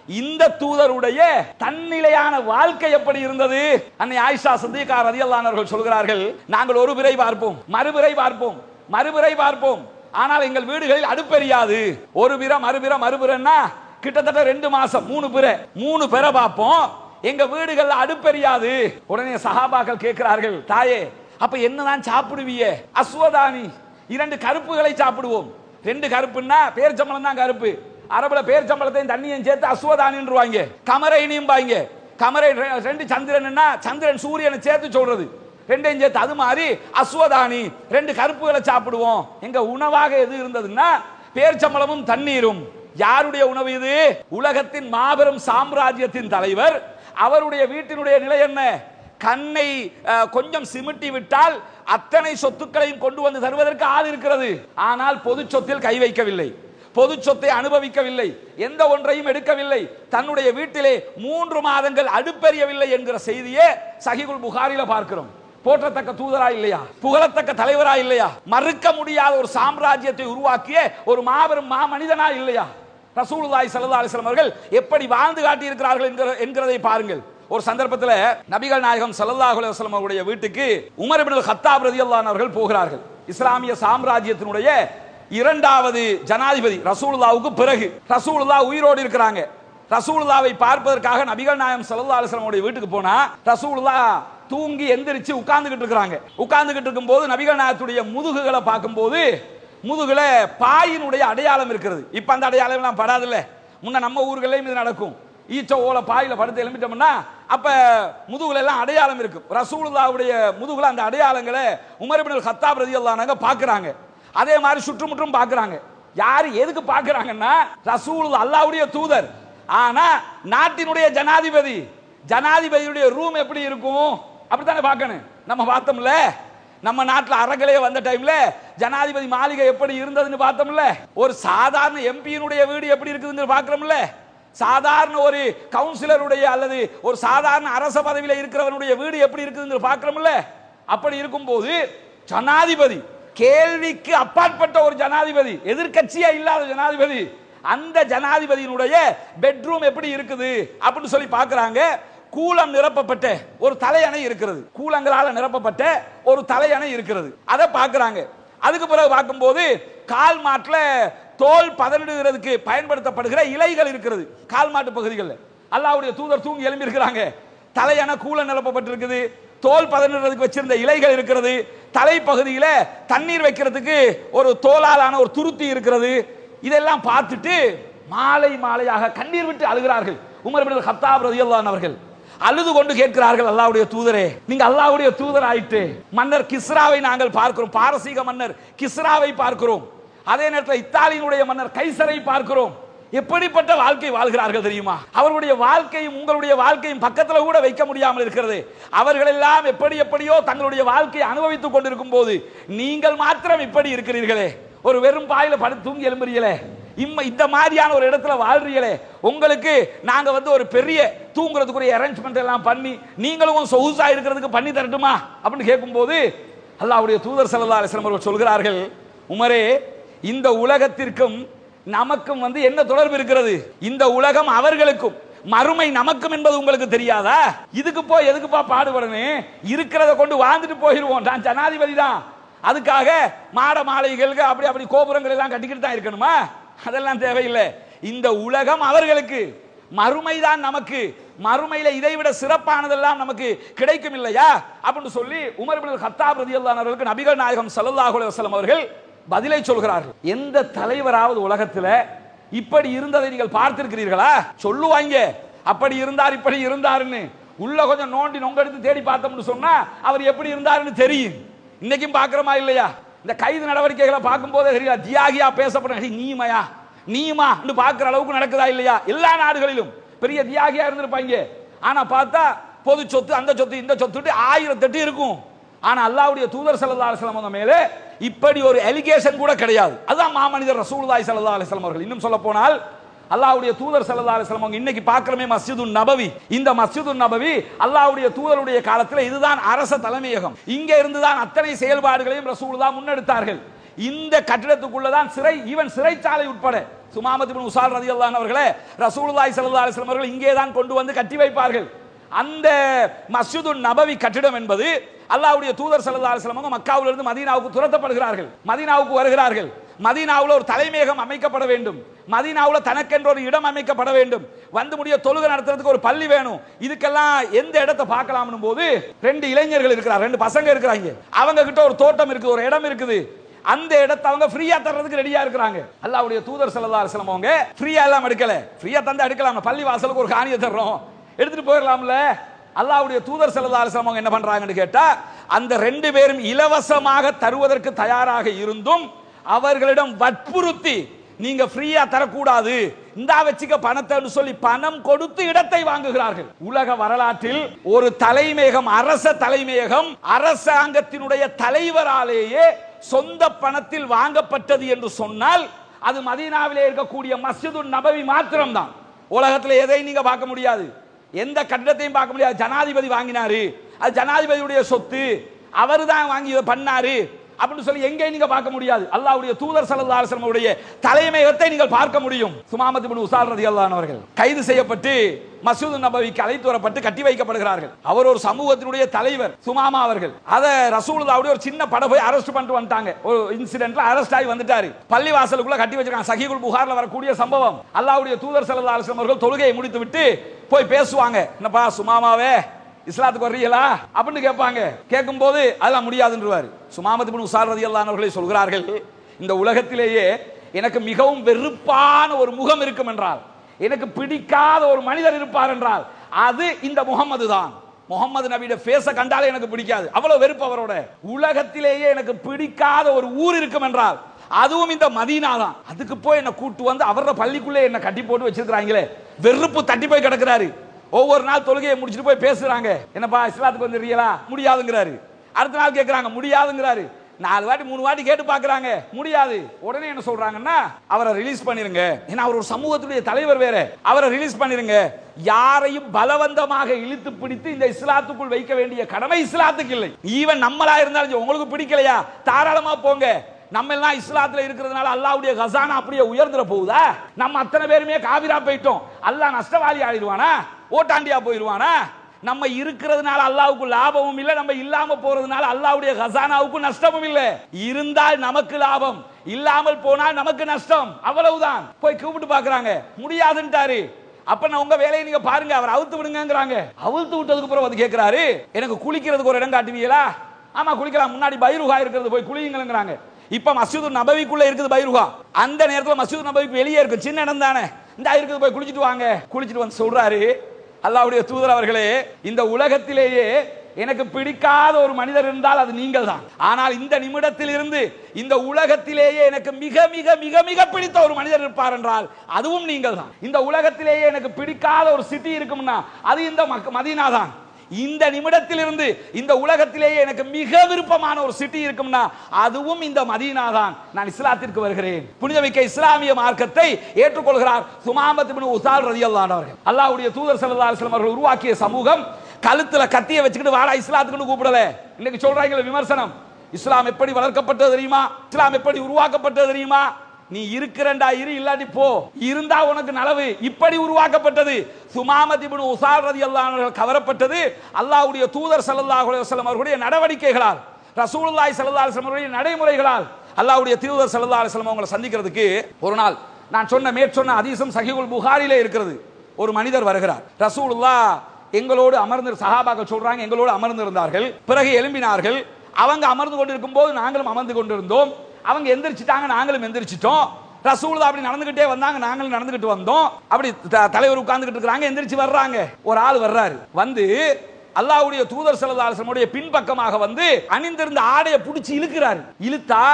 இந்த தூதருடைய தன்னிலையான வாழ்க்கை எப்படி இருந்தது? அன்னை ஆயிஷா சித்திகா ரலியல்லாஹு அன்ஹா அவர்கள் சொல்கிறார்கள், நாங்கள் ஒரு பிறை பார்ப்போம், மறுபிறை பார்ப்போம், மறுபிறை பார்ப்போம், ஆனால் எங்கள் வீடுகளில் அடுப்பெரியாது. ஒரு பிறை மறுபிறைன்னா கிட்டத்தட்ட 2 மாசம், 3 பிறை பார்ப்போம், எங்க வீடுகள்ல அடுப்பெரியாது. உடனே சஹாபாக்கள் கேட்கிறார்கள், தாயே அப்ப என்னதான் சாப்பிடுவீங்க? அஸ்வதானி, 2 கருப்புகளை சாப்பிடுவோம். 2 கருப்புன்னா பேர்ச்சம்பளம் தான் கருப்பு. அரபுல பேர்ச்சம்பளத்தையும் தண்ணியும் சேர்த்து அஸ்வதானின்றுவாங்க. கமரைனியும் பாங்க. கமரை 2 சந்திரன்னா சந்திரன் சூரியனை சேர்த்து சொல்றது, 2ஐயும் சேர்த்து. அது மாதிரி அஸ்வதானி, 2 கருப்புகளை சாப்பிடுவோம். எங்க உணவாக எது இருந்ததுன்னா பேர்ச்சம்பளமும் தண்ணீரும். யாருடைய உணவு இது? உலகத்தின் மாபெரும் சாம்ராஜ்யத்தின் தலைவர். அவருடைய வீட்டினுடைய நிலை என்ன? கண்ணை கொஞ்சம் சிமிட்டி விட்டால் அத்தனை சொத்துக்களையும் கொண்டு வந்து தருவதற்கு ஆள் இருக்கிறது. ஆனால் பொது சொத்தில் கை வைக்கவில்லை, பொது சொத்தை அனுபவிக்கவில்லை, எந்த ஒன்றையும் எடுக்கவில்லை. தன்னுடைய வீட்டிலே 3 மாதங்கள் அடுப்பெரியவில்லை என்கிற செய்தியே சஹீஹுல் புகாரில பார்க்கிறோம். போற்றத்தக்க தூதரா இல்லையா? புகழத்தக்க தலைவரா இல்லையா? மறுக்க முடியாத ஒரு சாம்ராஜ்யத்தை உருவாக்கிய ஒரு மாபெரும் மாமனிதனா இல்லையா? ரசூலுல்லாஹி ஸல்லல்லாஹு அலைஹி வஸல்லம் அவர்கள் எப்படி வாழ்ந்து காட்டி இருக்கிறார்கள் என்கிறதை பாருங்கள். ஒரு சந்தர்ப்பத்தில் நபிகள் நாயகம் ஸல்லல்லாஹு அலைஹி வஸல்லம் அவருடைய வீட்டுக்கு உமர் இப்னுல் கத்தாப் ரலியல்லாஹு அன்ஹு அவர்கள் போகிறார்கள். இஸ்லாமிய சாம்ராஜ்யத்தினுடைய இரண்டாவது ஜனாதிபதி ரசூலுல்லாஹ்வுக்கு பிறகு. ரசூலுல்லாஹ் உயிரோடு இருக்கிறாங்க. ரசூலுல்லாஹ்வை பார்ப்பதற்காக நபிகள் நாயகம் ஸல்லல்லாஹு அலைஹி வஸல்லம் அவருடைய வீட்டுக்கு போனா ரசூலுல்லாஹ் தூங்கி எந்திரிச்சு உட்கார்ந்துகிட்டு இருக்கிறாங்க. உட்கார்ந்துகிட்டு இருக்கும்போது நபிகள் நாயகத்துடைய முதுகுகளை பார்க்கும்போது முதுகுல பாயினுடைய அடையாளம் இருக்கிறது. இப்ப அந்த அடையாளம் எல்லாம் படாதுல்ல. முன்ன நம்ம ஊர்களையும் இது நடக்கும். ஈச்ச ஓல பாயில படுத்து எழும்பிட்டோம்னா அப்ப முதுகுல எல்லாம் அடையாளம் இருக்கும். ரசூலுல்லாஹ்வுடைய முதுகுல அந்த அடையாளங்களை உமர் இப்னுல் கத்தாப் ரலியல்லாஹு அன்ஹு பார்க்கறாங்க. அதே மாதிரி சுற்றுமுற்றும் பார்க்கறாங்க. யாரு எதுக்கு பார்க்கறாங்கன்னா ரசூலுல்லாஹ் அல்லாஹ்வுடைய தூதர். ஆனா நாட்டினுடைய ஜனாதிபதி, ஜனாதிபதியுடைய ரூம் எப்படி இருக்கும் அப்படித்தானே பார்க்கணும். நம்ம பார்த்தோம்ல, நம்ம நாட்டில் அறகலையே வந்த டைம்ல ஜனாதிபதி மாளிகை எப்படி இருந்ததுன்னு பார்த்தோம்ல. ஒரு சாதாரண எம்பியினுடைய வீடு எப்படி இருக்குதுன்னு பார்க்கிறோம்ல. சாதாரண ஒரு கவுன்சிலருடைய அல்லது ஒரு சாதாரண அரச பதவியில் இருக்கிறவனுடைய வீடு எப்படி இருக்குதுன்னு பார்க்கிறோம்ல. அப்படி இருக்கும்போது ஜனாதிபதி, கேள்விக்கு அப்பாற்பட்ட ஒரு ஜனாதிபதி, எதிர்க்கட்சியா இல்லாத ஜனாதிபதி, அந்த ஜனாதிபதியினுடைய பெட்ரூம் எப்படி இருக்குது அப்படின்னு சொல்லி பார்க்கறாங்க. கூலம் நிரப்பப்பட்ட ஒரு தலையணை இருக்கிறது. கூலங்களால் நிரப்பப்பட்ட ஒரு தலையணை இருக்கிறது. அதை பார்க்கறாங்க. அதுக்கு பிறகு பார்க்கும்போது கால் மாட்டுல தோல் பதனிடுகிறதுக்கு பயன்படுத்தப்படுகிற இலைகள் இருக்கிறது. கால் மாட்டு பகுதிகளில் அல்லாஹ்வுடைய தூதர் தூங்கி எழும்பி இருக்கிறாங்க. தலையணை கூலம் நிரப்பப்பட்டிருக்குது. தோல் பதனிடுறதுக்கு வச்சிருந்த இலைகள் இருக்கிறது. தலைப்பகுதியில தண்ணீர் வைக்கிறதுக்கு ஒரு தோலாலான ஒரு துருத்தி இருக்கிறது. இதெல்லாம் பார்த்துட்டு மாலை மாலையாக கண்ணீர் விட்டு அழுகிறார்கள் உமர் இப்னுல் கத்தாப் ரலியல்லாஹு அன்ஹு அவர்கள். அழுது கொண்டு கேட்கிறார்கள், அல்லாஹ்வுடைய தூதரே, நீங்க அல்லாஹ்வுடைய தூதர் ஆயிட்டு மன்னர் கிஸ்ராவை நாங்கள் பார்க்கிறோம், பாரசீக மன்னர் கிஸ்ராவை பார்க்கிறோம், அதே நேரத்தில் இத்தாலியினுடைய மன்னர் கைசரை பார்க்கிறோம். எப்படிப்பட்ட வாழ்க்கை வாழ்கிறார்கள் தெரியுமா? அவர்களுடைய வாழ்க்கையும் உங்களுடைய வாழ்க்கையும் பக்கத்துல கூட வைக்க முடியாமல் இருக்கிறது. அவர்கள் எல்லாம் எப்படி எப்படியோ தங்களுடைய வாழ்க்கையை அனுபவித்துக் கொண்டிருக்கும் போது நீங்கள் மாத்திரம் இப்படி இருக்கிறீர்களே, ஒரு வெறும் பாயில படுத்து தூங்கி எழும்புறீங்களே, இந்த மாதிரியான ஒரு இடத்துல வாழ்றீங்களே, உங்களுக்கு நாங்க ஒரு பெரிய தூங்குறதுக்குரிய அரேஞ்ச்மெண்ட் எல்லாம் பண்ணி நீங்களும் சொகுசா இருக்கிறதுக்கு பண்ணி தரட்டுமா அப்படின்னு கேட்கும்போது அல்லாஹ்வுடைய தூதர் ஸல்லல்லாஹு அலைஹி வஸல்லம் அவர்கள் சொல்கிறார்கள், உமரே, இந்த உலகத்திற்கும் நமக்கும் என்ன தொடர்பு இருக்கிறது? இந்த உலகம் அவர்களுக்கும் மறுமை நமக்கும் என்பது உங்களுக்கு தெரியாதா? இதுக்கு போய் எதுக்குப்பா பாடுபடணும்? இருக்கிறத கொண்டு வாழ்ந்துட்டு போயிடுவோம். நான் ஜனாதிபதி தான், அதுக்காக மாட மாளிகைகளுக்கு அப்படி அப்படி கோபுரங்கள் எல்லாம் கட்டிக்கிட்டு தான் இருக்கணுமா? அதெல்லாம் தேவையில்லை. இந்த உலகம் அவர்களுக்கு, மறுமைதான் நமக்கு. மறுமையில இதைவிட சிறப்பானதெல்லாம் நமக்கு கிடைக்கும் இல்லையா அப்படின்னு சொல்லி உமர் இப்னுல் கத்தாப் ரலியல்லாஹு அன்ஹு அவர்களுக்கு நபிகள் நாயகம் ஸல்லல்லாஹு அலைஹி வஸல்லம் அவர்கள் பதிலை சொல்கிறார்கள். எந்த தலைவராவது உலகத்தில் இப்படி இருந்ததை நீங்கள் பார்த்திருக்கிறீர்களா? சொல்லுவாங்க அப்படி இருந்தார் இப்படி இருந்தாருன்னு. உள்ள கொஞ்சம் நோண்டி நொங்கெடுத்து தேடி பார்த்தோம்னு சொன்னா அவர் எப்படி இருந்தாருன்னு தெரியும். இன்னைக்கும் பார்க்கிறோமா இல்லையா? இந்த கைது நடவடிக்கைகளை பார்க்கும் போதே தெரியல, தியாகியா பேசப்படுற நீமையா நீமா பார்க்கிற அளவுக்கு நடக்குதா இல்லையா? எல்லா நாடுகளிலும் பெரிய தியாகியா இருந்திருப்பாங்க. ஆனா பார்த்தா பொது சொத்து, அந்த சொத்து, இந்த சொத்து 1008 இருக்கும். ஆனா அல்லாஹ்வுடைய தூதர் ஸல்லல்லாஹு அலைஹி வஸல்லம் மேலே இப்படி ஒரு அலிகேஷன் கூட கிடையாது. அதுதான் மாமனிதர் ரசூலுல்லாஹி ஸல்லல்லாஹு அலைஹி வஸல்லம் அவர்கள். இன்னும் சொல்ல போனால் அல்லாஹ்வுடைய தூதர் ஸல்லல்லாஹு அலைஹி வஸல்லம் இன்னைக்கு பார்க்கிறோமே மஸ்ஜிதுன் நபவி, இந்த மஸ்ஜிதுன் நபவி அல்லாஹ்வுடைய தூதருடைய காலத்தில் இதுதான் அரச தலைமையகம். இங்க இருந்து தான் அத்தனை செயல்பாடுகளையும் ரசூலுல்லாஹ் முன்னெடுத்தார்கள். இந்த கட்டிடத்துக்குள்ளதான் ஈவன் சிறைச்சாலை உட்பட சுமாமத் இப்னு உஸால் ரலியல்லாஹு அன்ஹு அவர்களே ரசூலுல்லாஹி ஸல்லல்லாஹு அலைஹி வஸல்லம் அவர்கள் இங்கே தான் கொண்டு வந்து கட்டி வைப்பார்கள். அந்த மஸ்ஜிதுன் நபவி கட்டிடம் என்பது அல்லாஹ்வுடைய தூதர் ஸல்லல்லாஹு அலைஹி வஸல்லம் மக்காவிலிருந்து மதீனாவுக்கு துரத்தப்படுகிறார்கள். மதீனாவுக்கு வருகிறார்கள். மதீனாவில் ஒரு தலைமையகம் அமைக்கப்பட வேண்டும். மதீனாவில் தனக்கென்ற ஒரு இடம் அமைக்கப்பட வேண்டும். வந்து முடிய தொழுகை நடத்துறதுக்கு ஒரு பள்ளி வேணும். இதுக்கெல்லாம் எந்த இடத்தை பார்க்கலாம்னு போது 2 இளைஞர்கள் இருக்கிறார், 2 பசங்க இருக்கிறாங்க. அவங்க கிட்ட ஒரு தோட்டம் இருக்குது, ஒரு இடம் இருக்குது. அந்த இடத்தை அவங்க ஃப்ரீயா தர்றதுக்கு ரெடியா இருக்கிறாங்க. அல்லாஹ்வுடைய தூதர் ஸல்லல்லாஹு அலைஹி வஸல்லம் அவங்க ஃப்ரீயா எல்லாம் எடுக்கல. ஃப்ரீயா தந்து எடுக்கலாம், பள்ளி வாசலுக்கு ஒரு காணியை தர்றோம் எடுத்துட்டு போயிடலாம்ல. அல்லாஹ்வுடைய தூதர் ஸல்லல்லாஹு அலைஹி வஸல்லம் என்ன பண்றாங்கன்னு கேட்டா, அந்த 2 பேரும் இலவசமாக தருவதற்கு தயாராக இருந்தும் அவர்களிடம் வற்புறுத்தி நீங்க ஃப்ரீயா தரக்கூடாது, இந்தா வச்சுக்க பணத்தை சொல்லி பணம் கொடுத்து இடத்தை வாங்குகிறார்கள். உலக வரலாற்றில் ஒரு தலைமையகம், அரச தலைமையகம் அரசாங்கத்தினுடைய தலைவராலேயே சொந்த பணத்தில் வாங்கப்பட்டது என்று சொன்னால் அது மதீனாவிலே இருக்கக்கூடிய மஸ்ஜிதுன் நபவி மாத்திரம்தான். உலகத்தில் எதையும் நீங்க பார்க்க முடியாது, எந்த கட்டடத்தையும் பார்க்க முடியாது. ஜனாதிபதி வாங்கினாரு, அது ஜனாதிபதியுடைய சொத்து. அவர் தான் வாங்கி இதை பண்ணாரு அப்படின்னு சொல்லி எங்கே நீங்க பார்க்க முடியாது. அல்லாஹ்வுடைய தூதர் ஸல்லல்லாஹு அலைஹி வஸல்லம் உடைய தலைமையகத்தை நீங்கள் பார்க்க முடியும். சுமாமத் இப்னு உஸால் ரலியல்லாஹு அன்ஹு அவர்கள் கைது செய்யப்பட்டு மஸ்ஜித் நபவிக்கு அழைத்து வரப்பட்டு கட்டி வைக்கப்படுகிறார்கள். அவர் ஒரு சமூகத்தினுடைய தலைவர் சுமாமா அவர்கள். அத ரசூலுல்லாஹ்வுடைய ஒரு சின்ன படை போய் அரெஸ்ட் பண்ணிட்டு வந்துட்டாங்க. ஒரு இன்சிடென்ட்ல அரெஸ்ட் ஆகி வந்துட்டாரு. பள்ளி வாசலுக்குள்ள கட்டி வச்சிருக்காங்க. சஹீஹுல் புகார்ல வரக்கூடிய சம்பவம். அல்லாஹ்வுடைய தூதர் ஸல்லல்லாஹு அலைஹி வஸல்லம் அவர்கள் தொழுகையை முடித்து விட்டு போய் பேசுவாங்க. என்னப்பா சுமாமாவே இஸ்லாத்துக்கு வர்றீங்களா அப்படின்னு கேட்பாங்க. கேட்கும் போது அதெல்லாம் முடியாதுன்றவாரு. சுமாமத் இப்னு உஸால் ரலியல்லாஹு அன்ஹு அவர்களே சொல்கிறார்கள், இந்த உலகத்திலேயே எனக்கு மிகவும் வெறுப்பான ஒரு முகம் இருக்கும் என்றால், எனக்கு பிடிக்காத ஒரு மனிதர் இருப்பார் என்றால் அது இந்த முகமது தான். முகமது நபியோட ஃபேஸை கண்டாலே எனக்கு பிடிக்காது, அவ்வளவு வெறுப்பு அவரோட. உலகத்திலேயே எனக்கு பிடிக்காத ஒரு ஊர் இருக்கும் என்றால் அதுவும் இந்த மதீனா தான். அதுக்கு போய் என்ன கூட்டு வந்து அவரோட பள்ளிக்குள்ளே என்ன கட்டி போட்டு வச்சிருக்காங்களே, வெறுப்பு தட்டி போய் கிடக்கிறாரு. ஒவ்வொரு நாள் தொழுகையை முடிச்சுட்டு போய் பேசுறாங்க, என்னப்பா இஸ்லாத்துக்கு வந்துடுறீங்களா, முடியாதுங்கிறாரு. அடுத்த நாள் கேட்கறாங்க, முடியாதுங்கிறாரு. 4 வாட்டி 3 வாட்டி கேட்டு பாக்குறாங்க, முடியாது. உடனே என்ன சொல்றாங்கன்னா, அவரை ரிலீஸ் பண்ணிருங்க. ஏன்னா அவர் ஒரு சமூகத்துடைய தலைவர் வேற, அவரை ரிலீஸ் பண்ணிருங்க. யாரையும் பலவந்தமாக இழுத்து பிடித்து இந்த இஸ்லாத்துக்குள் வைக்க வேண்டிய கடமை இஸ்லாத்துக்கு இல்லை. ஈவன் நம்மளா இருந்தாலும் உங்களுக்கு பிடிக்கலையா தாராளமா போங்க. நம்ம எல்லாம் இஸ்லாத்துல இருக்கிறதுனால அல்லாஹ்வுடைய கசானா அப்படியே உயர்ந்துற போகுதா? நம்ம அத்தனை பேருமே காபிரா போயிட்டோம், அல்லாஹ் நஷ்டவாளி ஆயிடுவானா, ஓட்டாண்டியா போயிடுவானா? நம்ம இருக்கிறதுனால அல்லாஹ்வுக்கு லாபமும் இல்லை, நம்ம இல்லாம போறதுனால அல்லாஹ்வுடைய கசானாவுக்கு நஷ்டமும் இல்லை. இருந்தால் நமக்கு லாபம், இல்லாமல் போனால் நமக்கு நஷ்டம், அவ்வளவுதான். போய் கூப்பிட்டு பாக்குறாங்க, முடியாதுன்ட்டாரு. அப்ப நான் உங்க வேலையை நீங்க பாருங்க, அவர் அவுத்து விடுங்கிறாங்க. அவுத்து விட்டதுக்கு அப்புறம் வந்து கேட்கிறாரு, எனக்கு குளிக்கிறதுக்கு ஒரு இடம் காட்டுவீங்களா? ஆமா குளிக்கலாம், முன்னாடி பைருகா இருக்கிறது, போய் குளியுங்கிறாங்க. இப்ப மஸ்ஜித் நபவிக்குள்ள இருக்குது பைருகா, அந்த நேரத்தில் மஸ்ஜித் நபவிக்கு வெளியே இருக்கு, சின்ன இடம் தானே, இந்த இருக்குது, போய் குளிச்சுட்டு வாங்க. குளிச்சுட்டு வந்து சொல்றாரு, அல்லாஹ்வுடைய தூதர் அவர்களே, இந்த உலகத்திலேயே எனக்கு பிடிக்காத ஒரு மனிதர் இருந்தால் அது நீங்கள் தான். ஆனால் இந்த நிமிடத்தில் இருந்து இந்த உலகத்திலேயே எனக்கு மிக மிக மிக மிக பிடித்த ஒரு மனிதர் இருப்பார் என்றால் அதுவும் நீங்கள் தான். இந்த உலகத்திலேயே எனக்கு பிடிக்காத ஒரு சிட்டி இருக்கும்னா அது இந்த மதீனா தான். இந்த நிமிடத்தில் இருந்து இந்த உலகத்திலேயே எனக்கு மிக விருப்பமான ஒரு சிட்டி இருக்கும்னா அதுவும் இந்த மதீனா தான். நான் இஸ்லாத்திற்கு வருகிறேன். புனிதமிக்க இஸ்லாமிய மார்க்கத்தை ஏற்றுக்கொள்கிறார் சுமாமத் இப்னு உஸால் ரலியல்லாஹு அன்ஹு அவர்கள். அல்லாஹ்வுடைய தூதர் ஸல்லல்லாஹு அலைஹி வஸல்லம் அவர்கள் உருவாக்கிய சமூகம் கழுத்துல கத்தியை வச்சுக்கிட்டு வாடா இஸ்லாத்துக்கு கூப்பிடல. இன்னைக்கு சொல்றாங்க விமர்சனம், இஸ்லாம் எப்படி வளர்க்கப்பட்டது தெரியுமா, இஸ்லாம் எப்படி உருவாக்கப்பட்டது தெரியுமா? நீ இருக்கிறண்டா இரு, இல்லாட்டி போ, இருந்தா உனக்கு நலவு. இப்படி உருவாக்கப்பட்டது. சுமாமத் இப்னு உஸால் ரலியல்லாஹு அன்ஹு கவரப்பட்டது அல்லாஹ்வுடைய தூதர் ஸல்லல்லாஹு அலைஹி வஸல்லம் அவர்களுடைய நடவடிக்கைகளால், ரசூலுல்லாஹி ஸல்லல்லாஹு அலைஹி வஸல்லம் அவர்களுடைய நடைமுறைகளால். அல்லாஹ்வுடைய தூதர் ஸல்லல்லாஹு அலைஹி வஸல்லம் அவங்களை சந்திக்கிறதுக்கு ஒரு நாள், நான் மேற்சொன்ன ஹதீஸும் சஹீஹுல் புகாரிலே இருக்கிறது. ஒரு மனிதர் வருகிறார். ரசூலுல்லாஹ் எங்களோடு அமர்ந்து, சஹாபாக்கள் சொல்றாங்க, எங்களோடு அமர்ந்து இருந்தார்கள். பிறகு எழும்பினார்கள். அவங்க அமர்ந்து கொண்டிருக்கும் போது நாங்களும் அமர்ந்து கொண்டிருந்தோம். அவங்க எந்திரிச்சிட்டாங்க, நாங்களும் எந்திரிச்சிட்டோம். ரசூலுல்லாஹ் அப்படி நடந்துகிட்டே வந்தாங்க, நாங்களும் நடந்துகிட்டு வந்தோம். அப்படி தலைவர் உட்கார்ந்துகிட்டு இருக்காங்க, எந்திரிச்சு வர்றாங்க. ஒரு ஆள் வர்றாரு, வந்து அல்லாஹ்வுடைய தூதர் ஸல்லல்லாஹு அலைஹி வஸல்லம் பின்பக்கமாக வந்து அணிந்திருந்த ஆடையை பிடிச்சி இழுக்கிறாரு. இழுத்தா